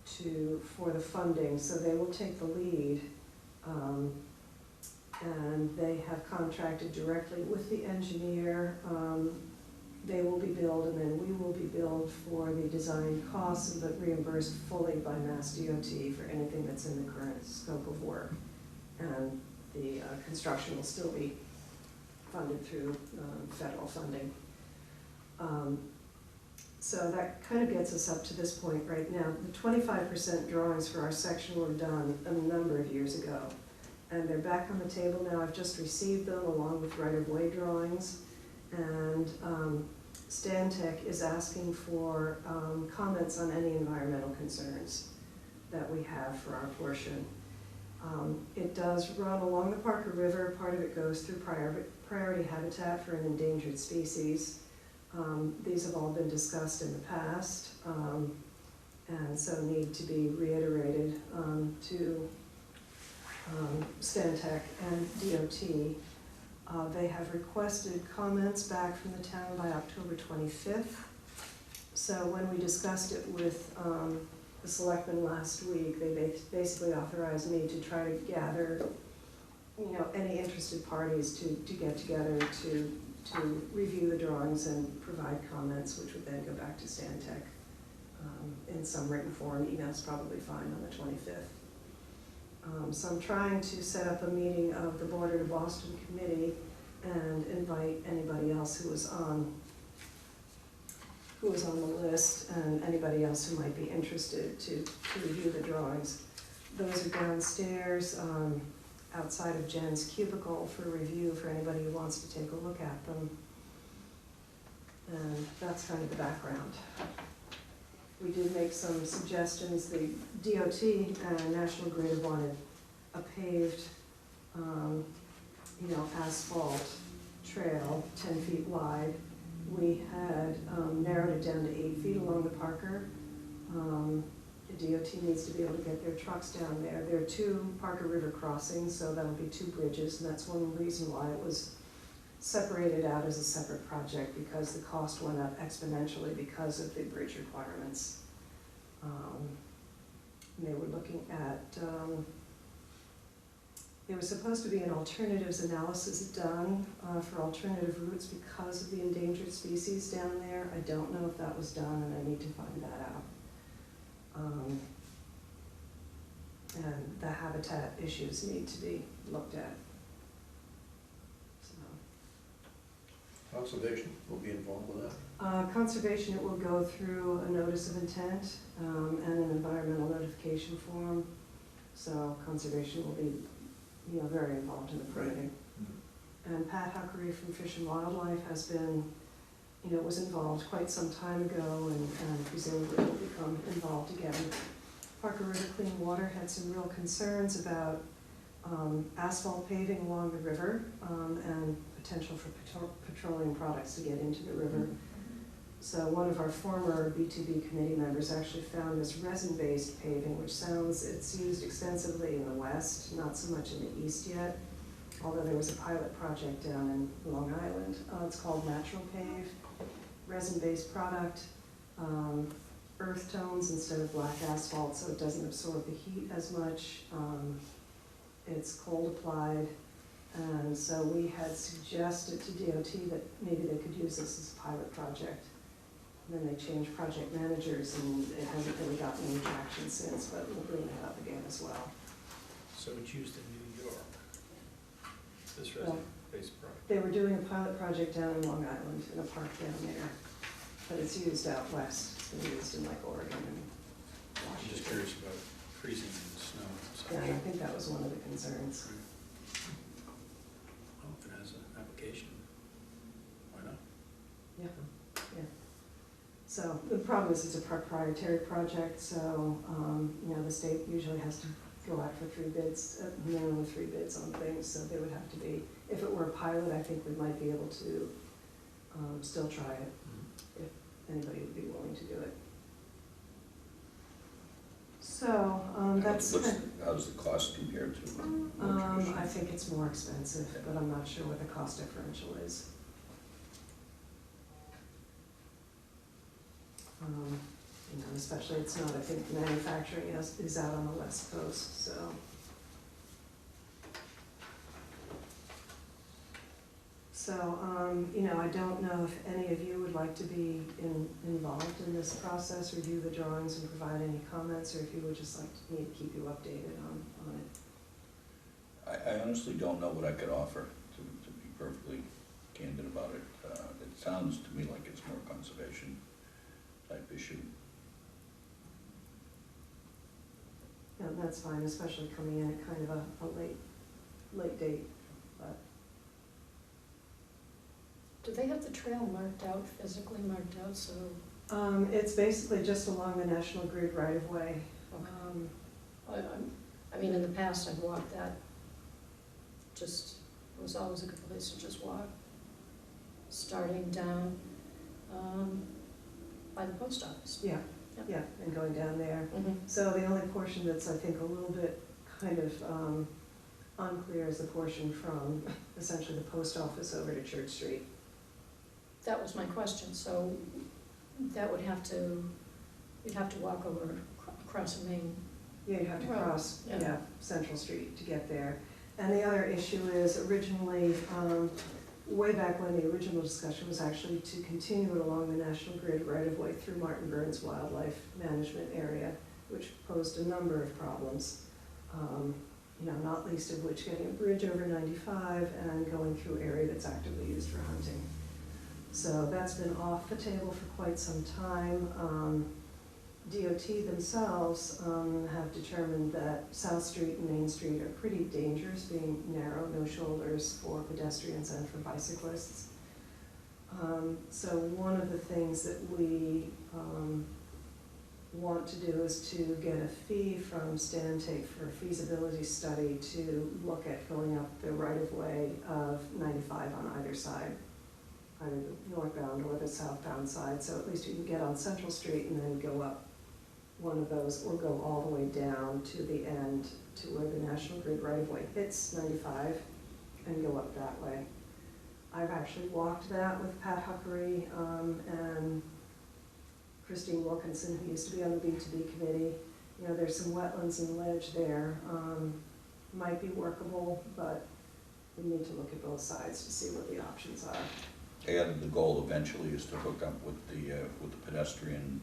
[SPEAKER 4] for the funding. So they will take the lead, and they have contracted directly with the engineer. They will be billed, and then we will be billed for the design costs, but reimbursed fully by Mass DOT for anything that's in the current scope of work. And the construction will still be funded through federal funding. So that kind of gets us up to this point right now. The 25% drawings for our section were done a number of years ago, and they're back on the table now. I've just received them along with right-of-way drawings, and Stantec is asking for comments on any environmental concerns that we have for our portion. It does run along the Parker River. Part of it goes through priority habitat for an endangered species. These have all been discussed in the past, and so need to be reiterated to Stantec and DOT. They have requested comments back from the town by October 25th. So when we discussed it with the selectmen last week, they basically authorized me to try to gather, any interested parties to get together to review the drawings and provide comments, which would then go back to Stantec in some written form. Email's probably fine on the 25th. So I'm trying to set up a meeting of the Border to Boston Committee and invite anybody else who was on the list, and anybody else who might be interested to review the drawings. Those are downstairs outside of Jen's cubicle for review for anybody who wants to take a look at them. And that's kind of the background. We did make some suggestions. The DOT and National Grid wanted a paved, asphalt trail 10 feet wide. We had narrowed it down to 8 feet along the Parker. The DOT needs to be able to get their trucks down there. There are 2 Parker River crossings, so that'll be 2 bridges, and that's one reason why it was separated out as a separate project, because the cost went up exponentially because of the bridge requirements. They were looking at There was supposed to be an alternatives analysis done for alternative routes because of the endangered species down there. I don't know if that was done, and I need to find that out. And the habitat issues need to be looked at. So,
[SPEAKER 3] Conservation will be involved with that.
[SPEAKER 4] conservation, it will go through a notice of intent and an environmental notification form. So conservation will be, very involved in the permitting. And Pat Huckery from Fish and Wildlife has been, was involved quite some time ago and presumably will become involved again. Parker River Clean Water had some real concerns about asphalt paving along the river and potential for petroleum products to get into the river. So one of our former B2B committee members actually found this resin-based paving, which it's used extensively in the west, not so much in the east yet, although there was a pilot project down in Long Island. It's called Natural Pave, resin-based product, earth tones instead of black asphalt, so it doesn't absorb the heat as much. It's cold applied, and so we had suggested to DOT that maybe they could use this as a pilot project. And then they changed project managers, and it hasn't really gotten any traction since, but we'll bring that up again as well.
[SPEAKER 1] So it's used in New York, this
[SPEAKER 4] Well,
[SPEAKER 1] resin-based product.
[SPEAKER 4] They were doing a pilot project down in Long Island, in a park down there, but it's used out west. It's been used in like Oregon and
[SPEAKER 1] I'm
[SPEAKER 4] Washington.
[SPEAKER 1] just curious about freezing in the snow. So-
[SPEAKER 4] Yeah, I think that was one of the concerns.
[SPEAKER 1] Well, if it has an application, why not?
[SPEAKER 4] Yeah. So the problem is it's a proprietary project, so, the state usually has to go out for 3 bids, minimum of 3 bids on things, so there would have to be, if it were a pilot, I think we might be able to still try it, if anybody would be willing to do it. So, that's,
[SPEAKER 5] How's the cost compared to more
[SPEAKER 4] I
[SPEAKER 5] traditional?
[SPEAKER 4] think it's more expensive, but I'm not sure what the cost differential is. Especially it's not, I think manufacturing is out on the west coast, so. So, I don't know if any of you would like to be involved in this process, review the drawings and provide any comments, or if you would just like me to keep you updated on it.
[SPEAKER 5] I honestly don't know what I could offer, to be perfectly candid about it. It sounds to me like it's more conservation type issue.
[SPEAKER 4] Yeah, that's fine, especially coming in at kind of a late date, but.
[SPEAKER 9] Do they have the trail marked out, physically marked out, so?
[SPEAKER 4] It's basically just along the National Grid right-of-way.
[SPEAKER 9] I mean, in the past, I've walked that, it was always a good place to just walk, starting down by the post office.
[SPEAKER 4] Yeah,
[SPEAKER 9] Yep.
[SPEAKER 4] yeah, and going down there.
[SPEAKER 9] Mm-hmm.
[SPEAKER 4] So the only portion that's, I think, a little bit kind of unclear is the portion from essentially the post office over to Church Street.
[SPEAKER 9] That was my question, so that would have to, you'd have to walk over across a main.
[SPEAKER 4] Yeah, you have to
[SPEAKER 9] Right,
[SPEAKER 4] cross,
[SPEAKER 9] yeah.
[SPEAKER 4] Central Street to get there. And the other issue is originally, way back when the original discussion was actually to continue it along the National Grid right-of-way through Martin Burns Wildlife Management Area, which posed a number of problems. Not least of which getting a bridge over 95 and going through area that's actively used for hunting. So that's been off the table for quite some time. DOT themselves have determined that South Street and Main Street are pretty dangerous, being narrow, no shoulders for pedestrians and for bicyclists. So one of the things that we want to do is to get a fee from Stantec for a feasibility study to look at going up the right-of-way of 95 on either side, either the northbound or the southbound side, so at least you can get on Central Street and then go up one of those, or go all the way down to the end to where the National Grid right-of-way hits 95 and go up that way. I've actually walked that with Pat Huckery and Christine Wilkinson, who used to be on the B2B committee. There's some wetlands and ledge there, might be workable, but we need to look at both sides to see what the options are.
[SPEAKER 5] And the goal eventually is to hook up with the pedestrian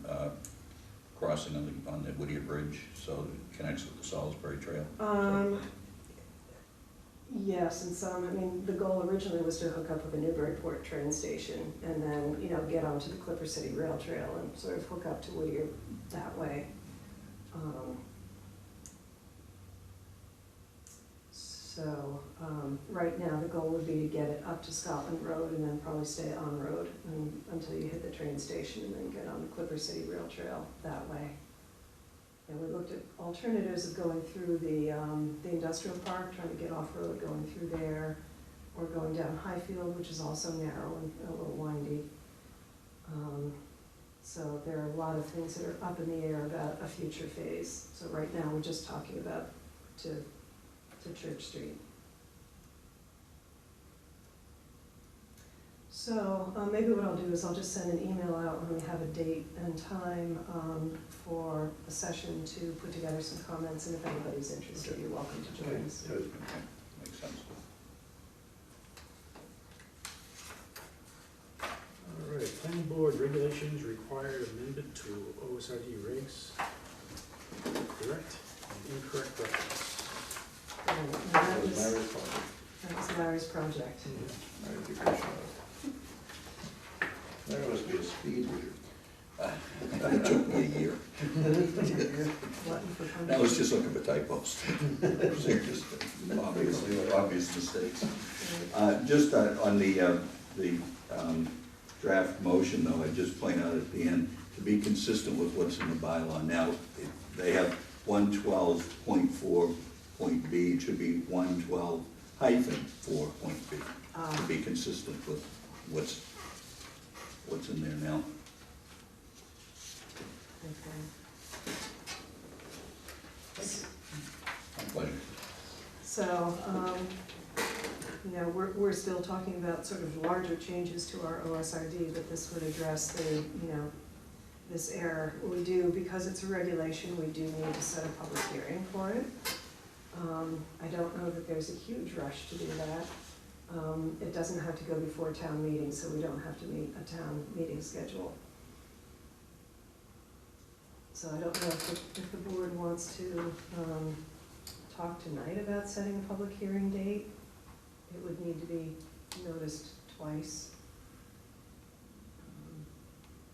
[SPEAKER 5] crossing on the Whittier Bridge, so it connects with the Salisbury Trail.
[SPEAKER 4] Yes, and some, I mean, the goal originally was to hook up with the Newburyport train station and then, you know, get onto the Clipper City Rail Trail and sort of hook up to Whittier that way. Right now, the goal would be to get it up to Scotland Road and then probably stay on road until you hit the train station and then get on the Clipper City Rail Trail that way. And we looked at alternatives of going through the industrial park, trying to get off-road, going through there, or going down Highfield, which is also narrow and a little windy. So there are a lot of things that are up in the air about a future phase. So right now, we're just talking about to Church Street. So maybe what I'll do is I'll just send an email out when we have a date and time for a session to put together some comments, and if anybody's interested, you're welcome to join us.
[SPEAKER 5] Okay, makes sense.
[SPEAKER 1] All right, planning board regulations required amendment to OSRD regs. Correct and incorrect reference.
[SPEAKER 4] And
[SPEAKER 3] That was Larry's project.
[SPEAKER 4] that was Larry's project.
[SPEAKER 3] Larry did a good job. Larry must be a speed reader.
[SPEAKER 5] It took me a year.
[SPEAKER 4] Glutton for punishment.
[SPEAKER 5] That was just looking for typos. They're just obvious mistakes. Just on the draft motion though, I'd just point out at the end, to be consistent with what's in the bylaw now, they have 112.4 point B, it should be 112 hyphen 4 point B, to be consistent with what's in there now.
[SPEAKER 4] Okay.
[SPEAKER 5] My pleasure.
[SPEAKER 4] So, you know, we're still talking about sort of larger changes to our OSRD, but this would address the, you know, this error. We do, because it's a regulation, we do need to set a public hearing for it. I don't know that there's a huge rush to do that. It doesn't have to go before town meeting, so we don't have to meet a town meeting schedule. So I don't know if the board wants to talk tonight about setting a public hearing date. It would need to be noticed twice,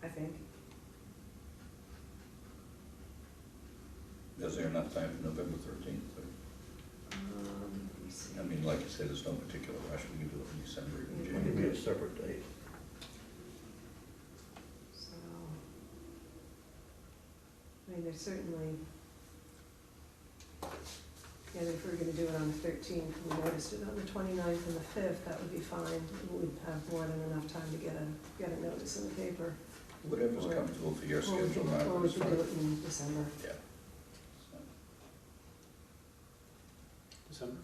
[SPEAKER 4] I think.
[SPEAKER 5] Is there enough time for November 13th?
[SPEAKER 4] Let me see.
[SPEAKER 5] I mean, like you said, there's no particular rush, we can do it in December or
[SPEAKER 3] It
[SPEAKER 5] January.
[SPEAKER 3] could be a separate date.
[SPEAKER 4] So, I mean, there's certainly, yeah, if we're gonna do it on the 13th, we noticed it on the 29th and the 5th, that would be fine. We'd have more than enough time to get a notice in the paper.
[SPEAKER 5] Whatever's
[SPEAKER 4] Or-
[SPEAKER 5] comfortable for your
[SPEAKER 4] Or we
[SPEAKER 5] schedule,
[SPEAKER 4] could,
[SPEAKER 5] Mark,
[SPEAKER 4] or we
[SPEAKER 5] is
[SPEAKER 4] could
[SPEAKER 5] fine.
[SPEAKER 4] do it in December.
[SPEAKER 5] Yeah.
[SPEAKER 1] December?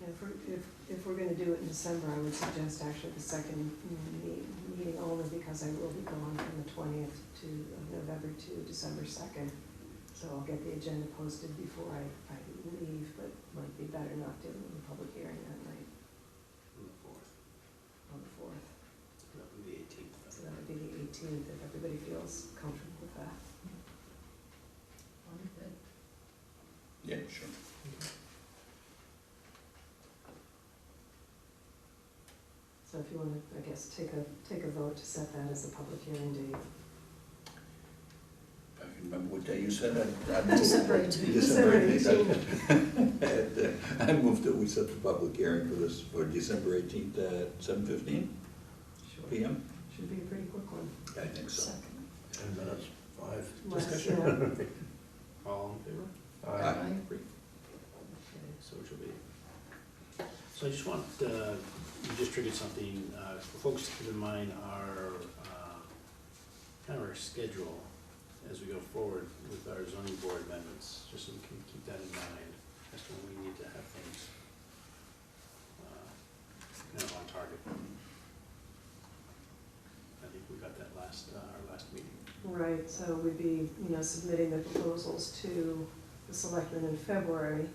[SPEAKER 4] And if we're gonna do it in December, I would suggest actually the second meeting only, because I will be gone from the 20th of November to December 2nd. So I'll get the agenda posted before I leave, but might be better not doing the public hearing that night
[SPEAKER 1] On the 4th.
[SPEAKER 4] on the 4th.
[SPEAKER 1] That would be the 18th.
[SPEAKER 4] So that would be the 18th, if everybody feels comfortable with that.
[SPEAKER 9] I'm good.
[SPEAKER 5] Yeah, sure.
[SPEAKER 4] So if you wanna, I guess, take a vote to set that as a public hearing date.
[SPEAKER 5] I can remember what day you said that.
[SPEAKER 9] December 18th.
[SPEAKER 5] December 18th. I moved that we set the public hearing for this for December 18th at 7:15
[SPEAKER 4] Sure.
[SPEAKER 5] PM.
[SPEAKER 4] Should be a pretty quick one.
[SPEAKER 5] I think so.
[SPEAKER 9] Second.
[SPEAKER 3] 10 minutes, 5.
[SPEAKER 4] Less,
[SPEAKER 1] Discussion?
[SPEAKER 4] yeah.
[SPEAKER 1] All in favor?
[SPEAKER 5] Aye.
[SPEAKER 1] Okay, so it should be. So I just want, you just triggered something, for folks to keep in mind our, kind of our schedule as we go forward with our zoning board amendments, just so we can keep that in mind as to when we need to have things, kind of on target. I think we got that our last meeting.
[SPEAKER 4] Right, so we'd be, submitting the proposals to the selectmen in February.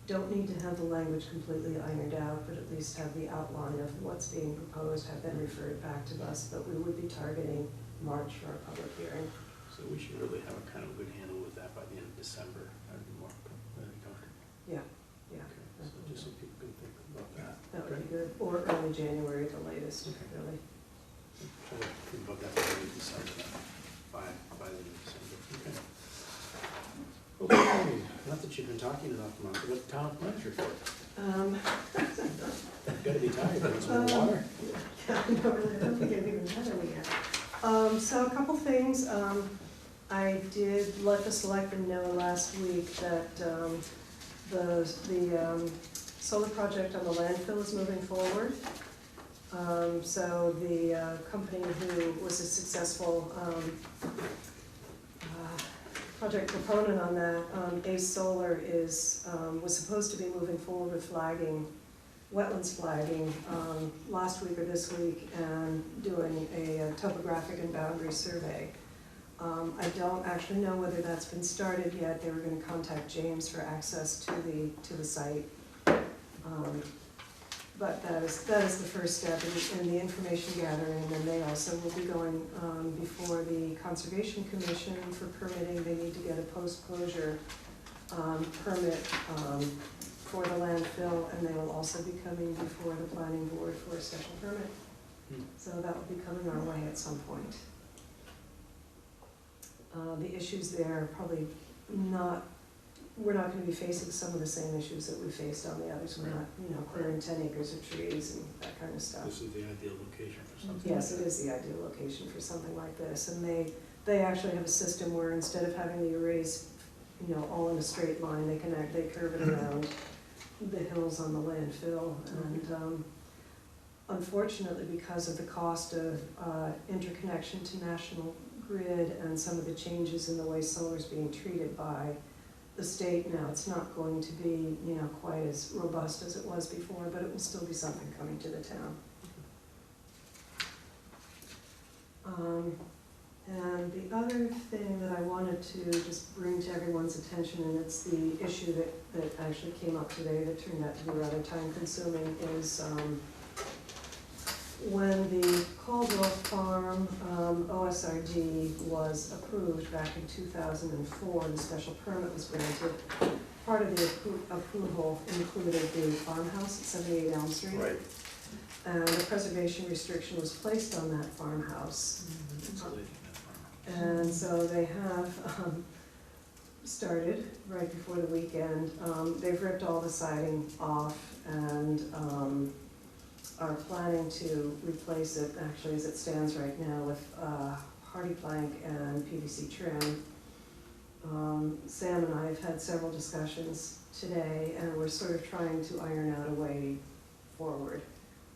[SPEAKER 4] Don't need to have the language completely ironed out, but at least have the outline of what's being proposed, have been referred back to us, but we would be targeting March for our public hearing.
[SPEAKER 1] So we should really have a kind of good handle with that by the end of December. That'd be more, that'd be comfortable.
[SPEAKER 4] Yeah, yeah.
[SPEAKER 1] Okay, so just so people can think about that.
[SPEAKER 4] That would be good, or early January at the latest,
[SPEAKER 1] Okay.
[SPEAKER 4] really.
[SPEAKER 1] Try to think about that by the end of December, then. By the end of December, okay. Okay, not that you've been talking enough, Mark, what town plans report? Gotta be tired, want some more water?
[SPEAKER 4] Yeah, I don't think I've even had any yet. So a couple things, I did let the selectmen know last week that, the solar project on the landfill is moving forward. So the company who was a successful project proponent on that, Ace Solar was supposed to be moving forward with flagging, wetlands flagging, last week or this week, and doing a topographic and boundary survey. I don't actually know whether that's been started yet. They were gonna contact James for access to the site. But that is the first step in the information gathering, and then they also will be going before the Conservation Commission for permitting. They need to get a post-closure permit for the landfill, and they will also be coming before the planning board for a special permit. So that will be coming our way at some point. The issues there are probably we're not gonna be facing some of the same issues that we faced on the others. We're not, clearing 10 acres of trees and that kind of stuff.
[SPEAKER 1] This is the ideal location for something.
[SPEAKER 4] Yes, it is the ideal location for something like this, and they actually have a system where instead of having the arrays, all in a straight line, they curve it around the hills on the landfill, and unfortunately, because of the cost of interconnection to national grid and some of the changes in the way solar is being treated by the state now, it's not going to be, quite as robust as it was before, but it will still be something coming to the town. And the other thing that I wanted to just bring to everyone's attention, and it's the issue that actually came up today that turned out to be rather time consuming, is when the Caldwell Farm OSRD was approved back in 2004, and the special permit was granted, part of the approval included the farmhouse at 78 Elm Street.
[SPEAKER 3] Right.
[SPEAKER 4] And the preservation restriction was placed on that farmhouse. And so they have started right before the weekend. They've ripped all the siding off and are planning to replace it, actually as it stands right now, with hardy plank and PVC trim. Sam and I have had several discussions today, and we're sort of trying to iron out a way forward.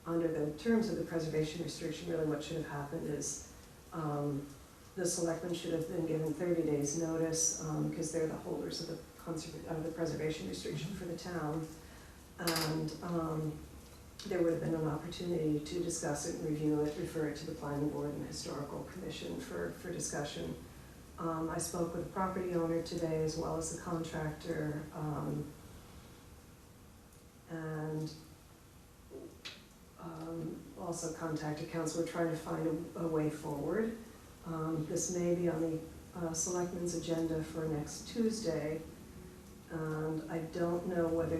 [SPEAKER 4] Under the terms of the preservation restriction, really what should have happened is the selectmen should have been given 30 days notice, because they're the holders of the preservation restriction for the town. And there would have been an opportunity to discuss it and review it, refer it to the planning board and the historical commission for discussion. I spoke with the property owner today as well as the contractor, and also contacted council. We're trying to find a way forward. This may be on the selectmen's agenda for next Tuesday. And I don't know whether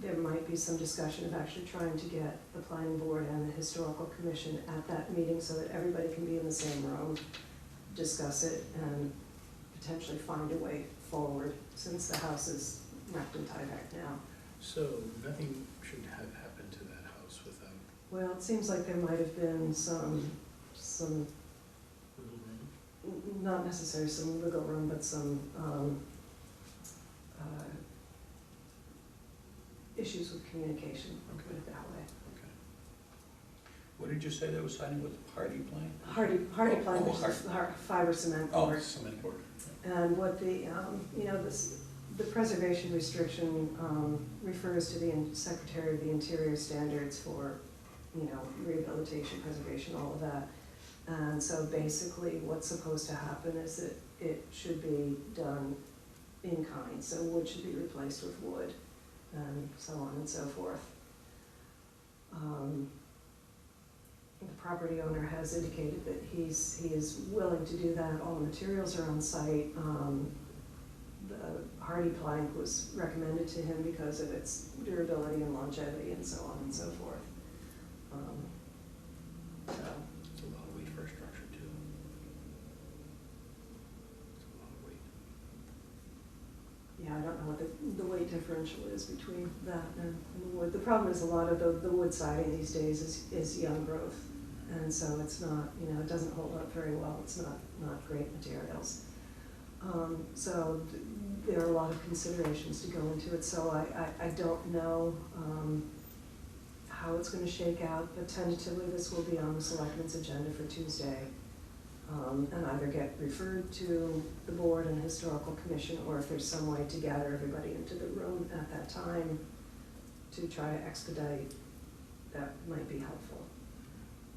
[SPEAKER 4] there might be some discussion of actually trying to get the planning board and the historical commission at that meeting so that everybody can be in the same room, discuss it, and potentially find a way forward, since the house is wrapped in tie-back now.
[SPEAKER 1] So nothing should have happened to that house without
[SPEAKER 4] Well, it seems like there might have been some,
[SPEAKER 1] little room?
[SPEAKER 4] not necessarily some wiggle room, but some issues with communication, I'll put it that way.
[SPEAKER 1] Okay.
[SPEAKER 5] What did you say they were signing with, hardy plank?
[SPEAKER 4] Hardy plank,
[SPEAKER 5] Oh,
[SPEAKER 4] which is fiber cement
[SPEAKER 5] Oh,
[SPEAKER 4] board.
[SPEAKER 5] cement board.
[SPEAKER 4] And what the, the preservation restriction refers to the Secretary of the Interior standards for, rehabilitation, preservation, all of that. And so basically what's supposed to happen is that it should be done in kind, so wood should be replaced with wood, and so on and so forth. The property owner has indicated that he is willing to do that, all the materials are on site. The hardy plank was recommended to him because of its durability and longevity and so on and so forth. So,
[SPEAKER 1] It's a lot of weight for a structure too. It's a lot of weight.
[SPEAKER 4] yeah, I don't know what the weight differential is between that and the wood. The problem is a lot of the wood siding these days is young growth. And so it's not, it doesn't hold up very well. It's not great materials. So there are a lot of considerations to go into it. So I don't know how it's going to shake out, but tentatively this will be on the selectmen's agenda for Tuesday. And either get referred to the board and historical commission, or if there's some way to gather everybody into the room at that time to try to expedite, that might be helpful.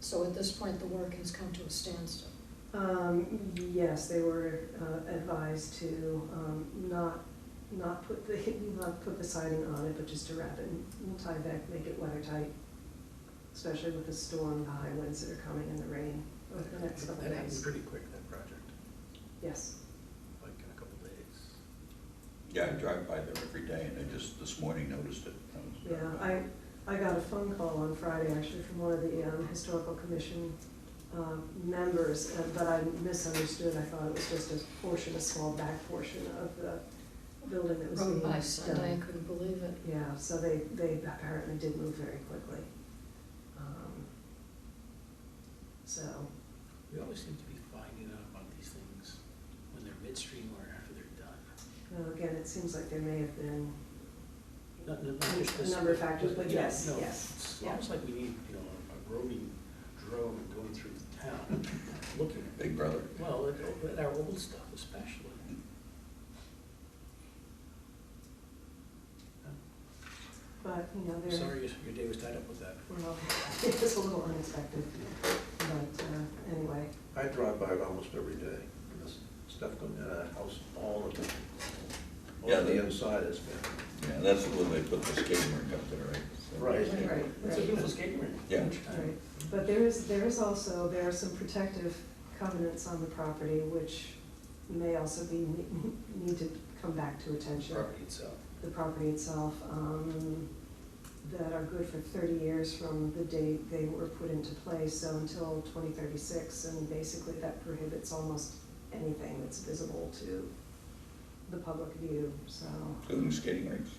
[SPEAKER 9] So at this point, the work has come to a standstill.
[SPEAKER 4] Yes, they were advised to not put the siding on it, but just to wrap it in Tyvek, make it weathertight, especially with the storm, the high winds that are coming and the rain over the next couple of
[SPEAKER 1] That happened
[SPEAKER 4] days.
[SPEAKER 1] pretty quick, that project,
[SPEAKER 4] Yes.
[SPEAKER 1] like in a couple of days.
[SPEAKER 5] Yeah, I drive by there every day, and I just this morning noticed it.
[SPEAKER 4] Yeah, I got a phone call on Friday actually from one of the historical commission members, but I misunderstood. I thought it was just a small back portion of the building that was being
[SPEAKER 9] Rode
[SPEAKER 4] done.
[SPEAKER 9] by Sunday, I couldn't believe it.
[SPEAKER 4] Yeah, so they apparently did move very quickly. So,
[SPEAKER 1] We always seem to be finding out about these things when they're midstream or after they're done.
[SPEAKER 4] well, again, it seems like there may have been
[SPEAKER 1] Not just
[SPEAKER 4] a
[SPEAKER 1] this,
[SPEAKER 4] number of factors, but
[SPEAKER 1] yeah,
[SPEAKER 4] yes,
[SPEAKER 1] no,
[SPEAKER 4] yes.
[SPEAKER 1] It's
[SPEAKER 4] Yeah.
[SPEAKER 1] almost like we need, a roving drone going through the town, looking at,
[SPEAKER 5] Big brother.
[SPEAKER 1] well, at our old stuff especially.
[SPEAKER 4] But, they're,
[SPEAKER 1] Sorry your day was tied up with that.
[SPEAKER 4] well, it was a little unexpected, but anyway.
[SPEAKER 3] I drive by it almost every day. There's stuff going in that house all the time.
[SPEAKER 5] Yeah,
[SPEAKER 3] On the
[SPEAKER 5] the-
[SPEAKER 3] inside is bad.
[SPEAKER 5] Yeah, that's where they put the skating rink up there, right? So-
[SPEAKER 3] Right.
[SPEAKER 4] Right,
[SPEAKER 1] It's a
[SPEAKER 4] right.
[SPEAKER 1] beautiful skating rink.
[SPEAKER 5] Yeah.
[SPEAKER 4] Right, but there is also, there are some protective covenants on the property which may also need to come back to attention.
[SPEAKER 1] Property itself.
[SPEAKER 4] The property itself, that are good for 30 years from the date they were put into place, so until 2036, and basically that prohibits almost anything that's visible to the public view, so.
[SPEAKER 5] Including skating rinks.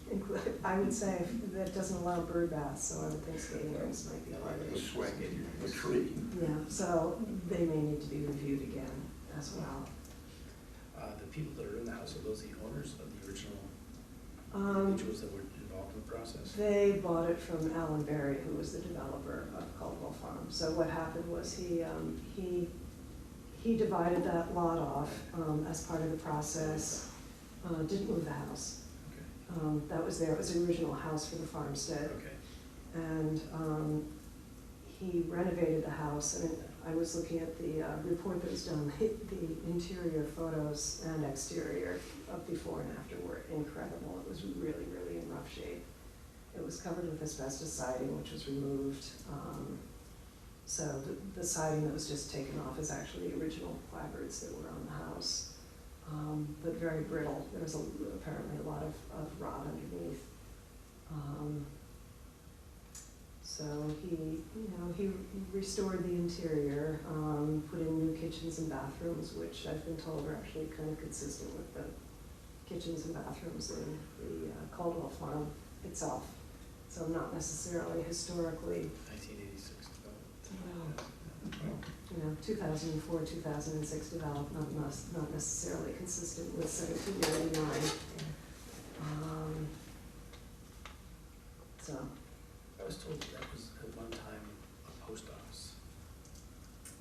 [SPEAKER 4] I would say that doesn't allow bird baths, so I would think skating rinks might be part of
[SPEAKER 3] The
[SPEAKER 4] it.
[SPEAKER 3] swing, the tree.
[SPEAKER 4] Yeah, so they may need to be reviewed again as well.
[SPEAKER 1] The people that are in the house, are those the owners of the original
[SPEAKER 4] Um,
[SPEAKER 1] individuals that were involved in the process?
[SPEAKER 4] They bought it from Alan Berry, who was the developer of Caldwell Farm. So what happened was he divided that lot off as part of the process, didn't move the house.
[SPEAKER 1] Okay,
[SPEAKER 4] That was there, it was the original house for the farmstead.
[SPEAKER 1] okay.
[SPEAKER 4] And he renovated the house. I mean, I was looking at the report that was done, the interior photos and exterior of before and after were incredible. It was really, really in rough shape. It was covered with asbestos siding, which was removed. So the siding that was just taken off is actually the original clapboards that were on the house, but very brittle. There was apparently a lot of rot underneath. So he restored the interior, put in new kitchens and bathrooms, which I've been told are actually kind of consistent with the kitchens and bathrooms in the Caldwell Farm itself. So not necessarily historically,
[SPEAKER 1] 1986 developed.
[SPEAKER 4] 2004, 2006 developed, not necessarily consistent with 1799. So.
[SPEAKER 1] I was told that was at one time a post office.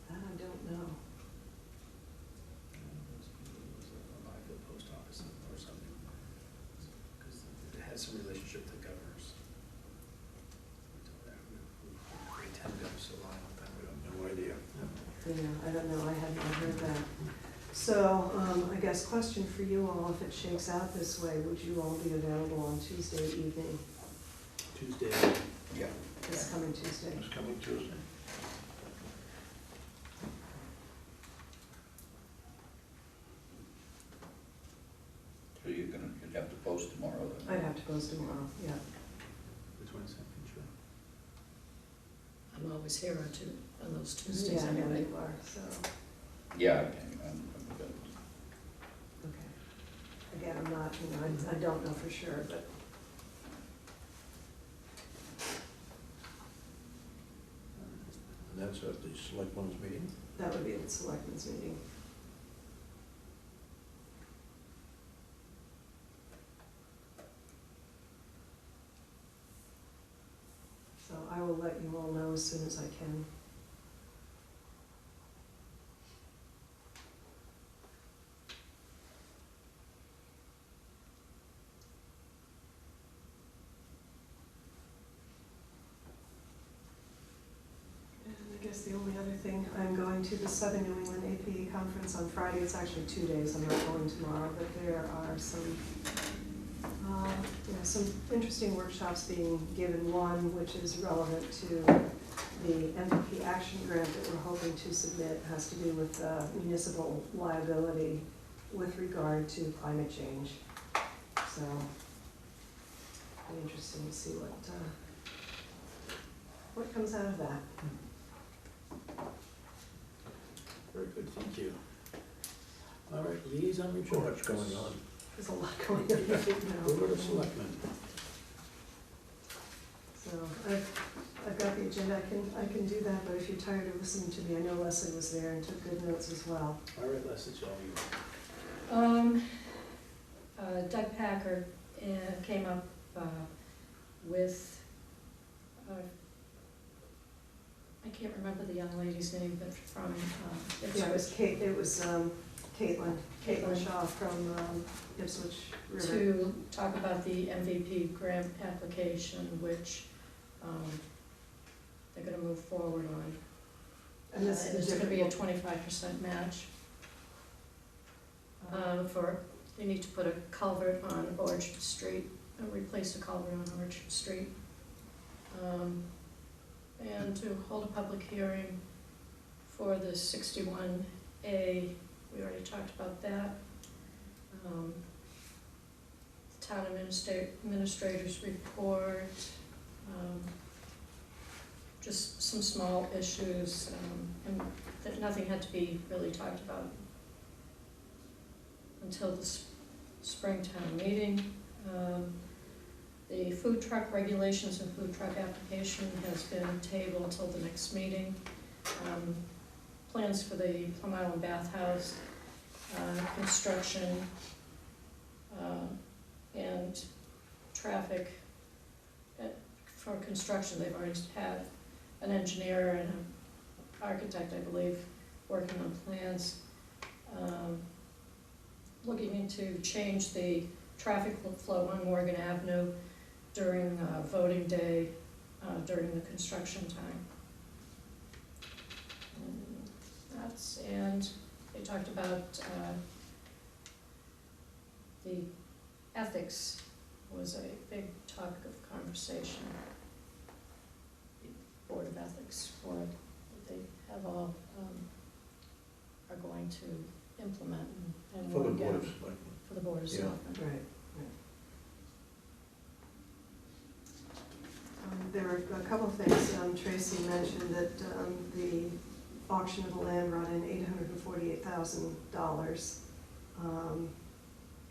[SPEAKER 4] That I don't know.
[SPEAKER 1] It was a Byfield post office or something, because it had some relationship to governors. We attended them so long, time ago.
[SPEAKER 3] No idea.
[SPEAKER 4] I don't know, I had not heard that. So, I guess question for you all, if it shakes out this way, would you all be available on Tuesday evening,
[SPEAKER 1] Tuesday.
[SPEAKER 5] Yeah.
[SPEAKER 4] this coming Tuesday?
[SPEAKER 3] It's coming Tuesday.
[SPEAKER 5] So you'd have to post tomorrow then?
[SPEAKER 4] I'd have to post tomorrow, yeah.
[SPEAKER 1] The 22nd, sure.
[SPEAKER 9] I'm always here on those Tuesdays
[SPEAKER 4] Yeah, I know
[SPEAKER 9] anyway.
[SPEAKER 4] you are, so,
[SPEAKER 5] Yeah, I can, I'm good.
[SPEAKER 4] okay. Again, I'm not, I don't know for sure, but
[SPEAKER 3] And that's at the selectmen's meeting.
[SPEAKER 4] that would be at the selectmen's meeting. So I will let you all know as soon as I can. And I guess the only other thing, I'm going to the Southern New England APA conference on Friday. It's actually 2 days, I'm not going tomorrow, but there are some some interesting workshops being given. One which is relevant to the MVP action grant that we're hoping to submit, has to do with municipal liability with regard to climate change. So, it'll be interesting to see what comes out of that.
[SPEAKER 1] Very good, thank you. All right, liaison
[SPEAKER 3] So
[SPEAKER 1] reports.
[SPEAKER 3] much going on.
[SPEAKER 4] There's a lot going on right now.
[SPEAKER 1] Over to selectmen.
[SPEAKER 4] So I've got the agenda, I can do that, but if you're tired of listening to me, I know Leslie was there and took good notes as well.
[SPEAKER 1] All right, Les, it's all you.
[SPEAKER 9] Doug Packer came up with, I can't remember the young lady's name, but from
[SPEAKER 4] Yeah,
[SPEAKER 9] Ipswich,
[SPEAKER 4] it was Caitlin
[SPEAKER 9] Caitlin.
[SPEAKER 4] Shaw from Ipswich River.
[SPEAKER 9] to talk about the MVP grant application, which they're gonna move forward on.
[SPEAKER 4] And this is
[SPEAKER 9] There's gonna be a
[SPEAKER 4] different.
[SPEAKER 9] 25% match. They need to put a culvert on Orchard Street, replace a culvert on Orchard Street. And to hold a public hearing for the 61A, we already talked about that. The town administrator's report, just some small issues, and that nothing had to be really talked about until the Springtown meeting. The food truck regulations and food truck application has been tabled until the next meeting. Plans for the Plum Island bathhouse, construction, and traffic. For construction, they've already had an engineer and an architect, I believe, working on plans. Looking into change the traffic flow on Morgan Avenue during voting day, during the construction time. And they talked about the ethics was a big topic of conversation. The Board of Ethics Board that they have all are going to implement and
[SPEAKER 3] For the
[SPEAKER 9] work
[SPEAKER 3] Board
[SPEAKER 9] out
[SPEAKER 3] of Selectmen.
[SPEAKER 9] for the Board of
[SPEAKER 3] Yeah.
[SPEAKER 9] Selectmen.
[SPEAKER 4] Right, right. There were a couple of things. Tracy mentioned that the auction of the land brought in $848,000.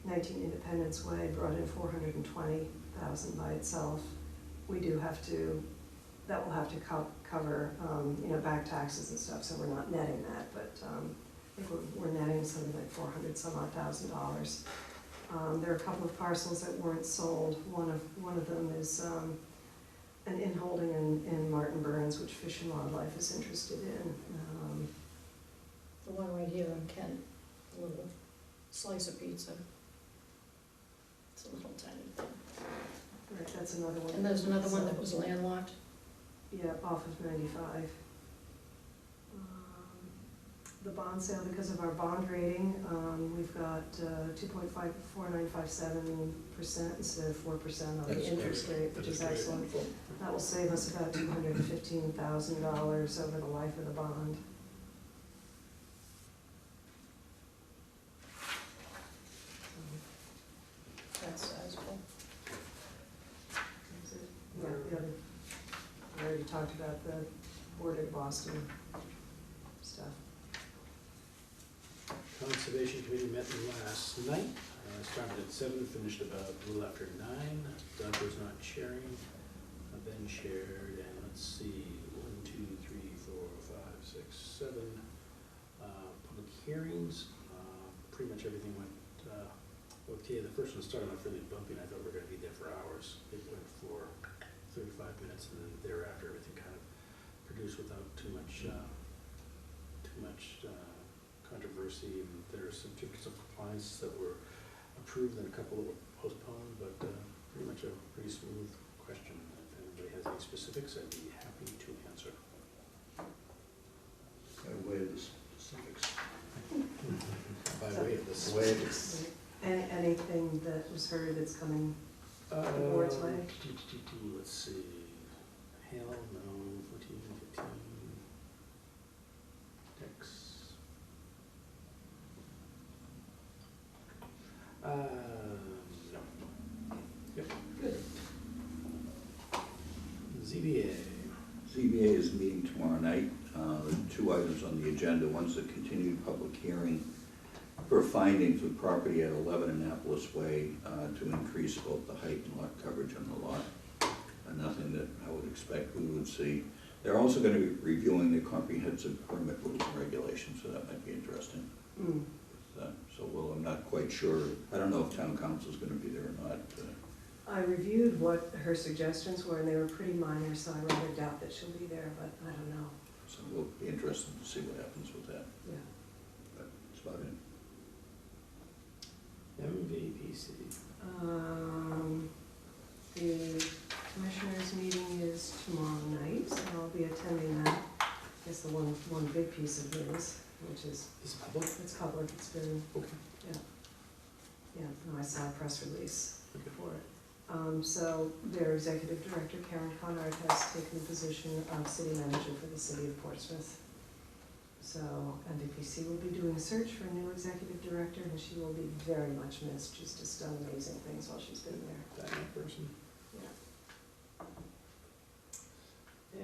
[SPEAKER 4] 19 Independence Way brought in $420,000 by itself. We do have to, that will have to cover, back taxes and stuff, so we're not netting that, but I think we're netting something like $400,000. There are a couple of parcels that weren't sold. One of them is an in-holding in Martin Burns, which Fish and Wildlife is interested in.
[SPEAKER 9] The one right here on Kent, a little slice of pizza. It's a little tiny thing.
[SPEAKER 4] Right, that's another one.
[SPEAKER 9] And there's another one that was landlocked.
[SPEAKER 4] Yeah, off of 95. the bond sale because of our bond rating. We've got 2.4957% instead of 4% on the
[SPEAKER 5] That's
[SPEAKER 4] interest
[SPEAKER 5] great.
[SPEAKER 4] rate, which is
[SPEAKER 3] That's great.
[SPEAKER 4] excellent. That will save us about $215,000 over the life of the bond.
[SPEAKER 9] That's sizable.
[SPEAKER 4] That's it. Yeah, the other, I already talked about the Board of Boston stuff.
[SPEAKER 1] Conservation Committee met last night, started at 7, finished about a little after 9. Doug was not chairing, Ben chaired, and let's see, 1, 2, 3, 4, 5, 6, 7 public hearings. Pretty much everything went okay. The first one started off really bumpy, and I thought we were gonna be there for hours. It went for 35 minutes, and then thereafter, everything kind of produced without too much controversy. And there are certificates of compliance that were approved and a couple that were postponed, but pretty much a pretty smooth question. If anybody has any specifics, I'd be happy to answer.
[SPEAKER 3] By way of the specifics.
[SPEAKER 1] By way of this.
[SPEAKER 3] Way of this.
[SPEAKER 4] Anything that was heard that's coming the board's way?
[SPEAKER 1] Let's see, Hale, no, 14, 15, Dex. No. Yep.
[SPEAKER 4] Good.
[SPEAKER 1] ZBA.
[SPEAKER 5] ZBA is meeting tomorrow night. There are 2 items on the agenda. One's a continued public hearing for findings of property at 11 Annapolis Way to increase both the height and lot coverage on the lot. Nothing that I would expect we would see. They're also going to be reviewing the comprehensive permit rules and regulations, so that might be interesting. So, well, I'm not quite sure. I don't know if town council's going to be there or not.
[SPEAKER 4] I reviewed what her suggestions were, and they were pretty minor, so I rather doubt that she'll be there, but I don't know.
[SPEAKER 5] So we'll be interested to see what happens with that.
[SPEAKER 4] Yeah.
[SPEAKER 5] But that's about it.
[SPEAKER 1] MVPC.
[SPEAKER 4] The commissioners' meeting is tomorrow night, and I'll be attending that. I guess the one big piece of news, which is,
[SPEAKER 1] Is it public?
[SPEAKER 4] it's public, it's been,
[SPEAKER 1] Okay.
[SPEAKER 4] yeah, no, I saw a press release
[SPEAKER 1] Okay.
[SPEAKER 4] for it. So their executive director, Karen Conrad, has taken the position of city manager for the city of Portsmouth. So MVPC will be doing a search for a new executive director, and she will be very much missed. She's just done amazing things while she's been there.
[SPEAKER 1] That person.
[SPEAKER 4] Yeah.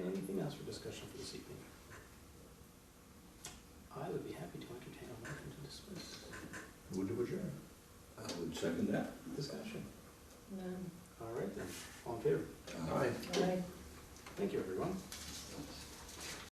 [SPEAKER 1] Anything else for discussion for this evening? I would be happy to entertain a motion to dismiss.
[SPEAKER 3] Would you adjourn?
[SPEAKER 5] I would second that.
[SPEAKER 1] Discussion.
[SPEAKER 9] None.
[SPEAKER 1] All right then, all in favor?
[SPEAKER 3] Aye.
[SPEAKER 9] Aye.
[SPEAKER 1] Thank you, everyone.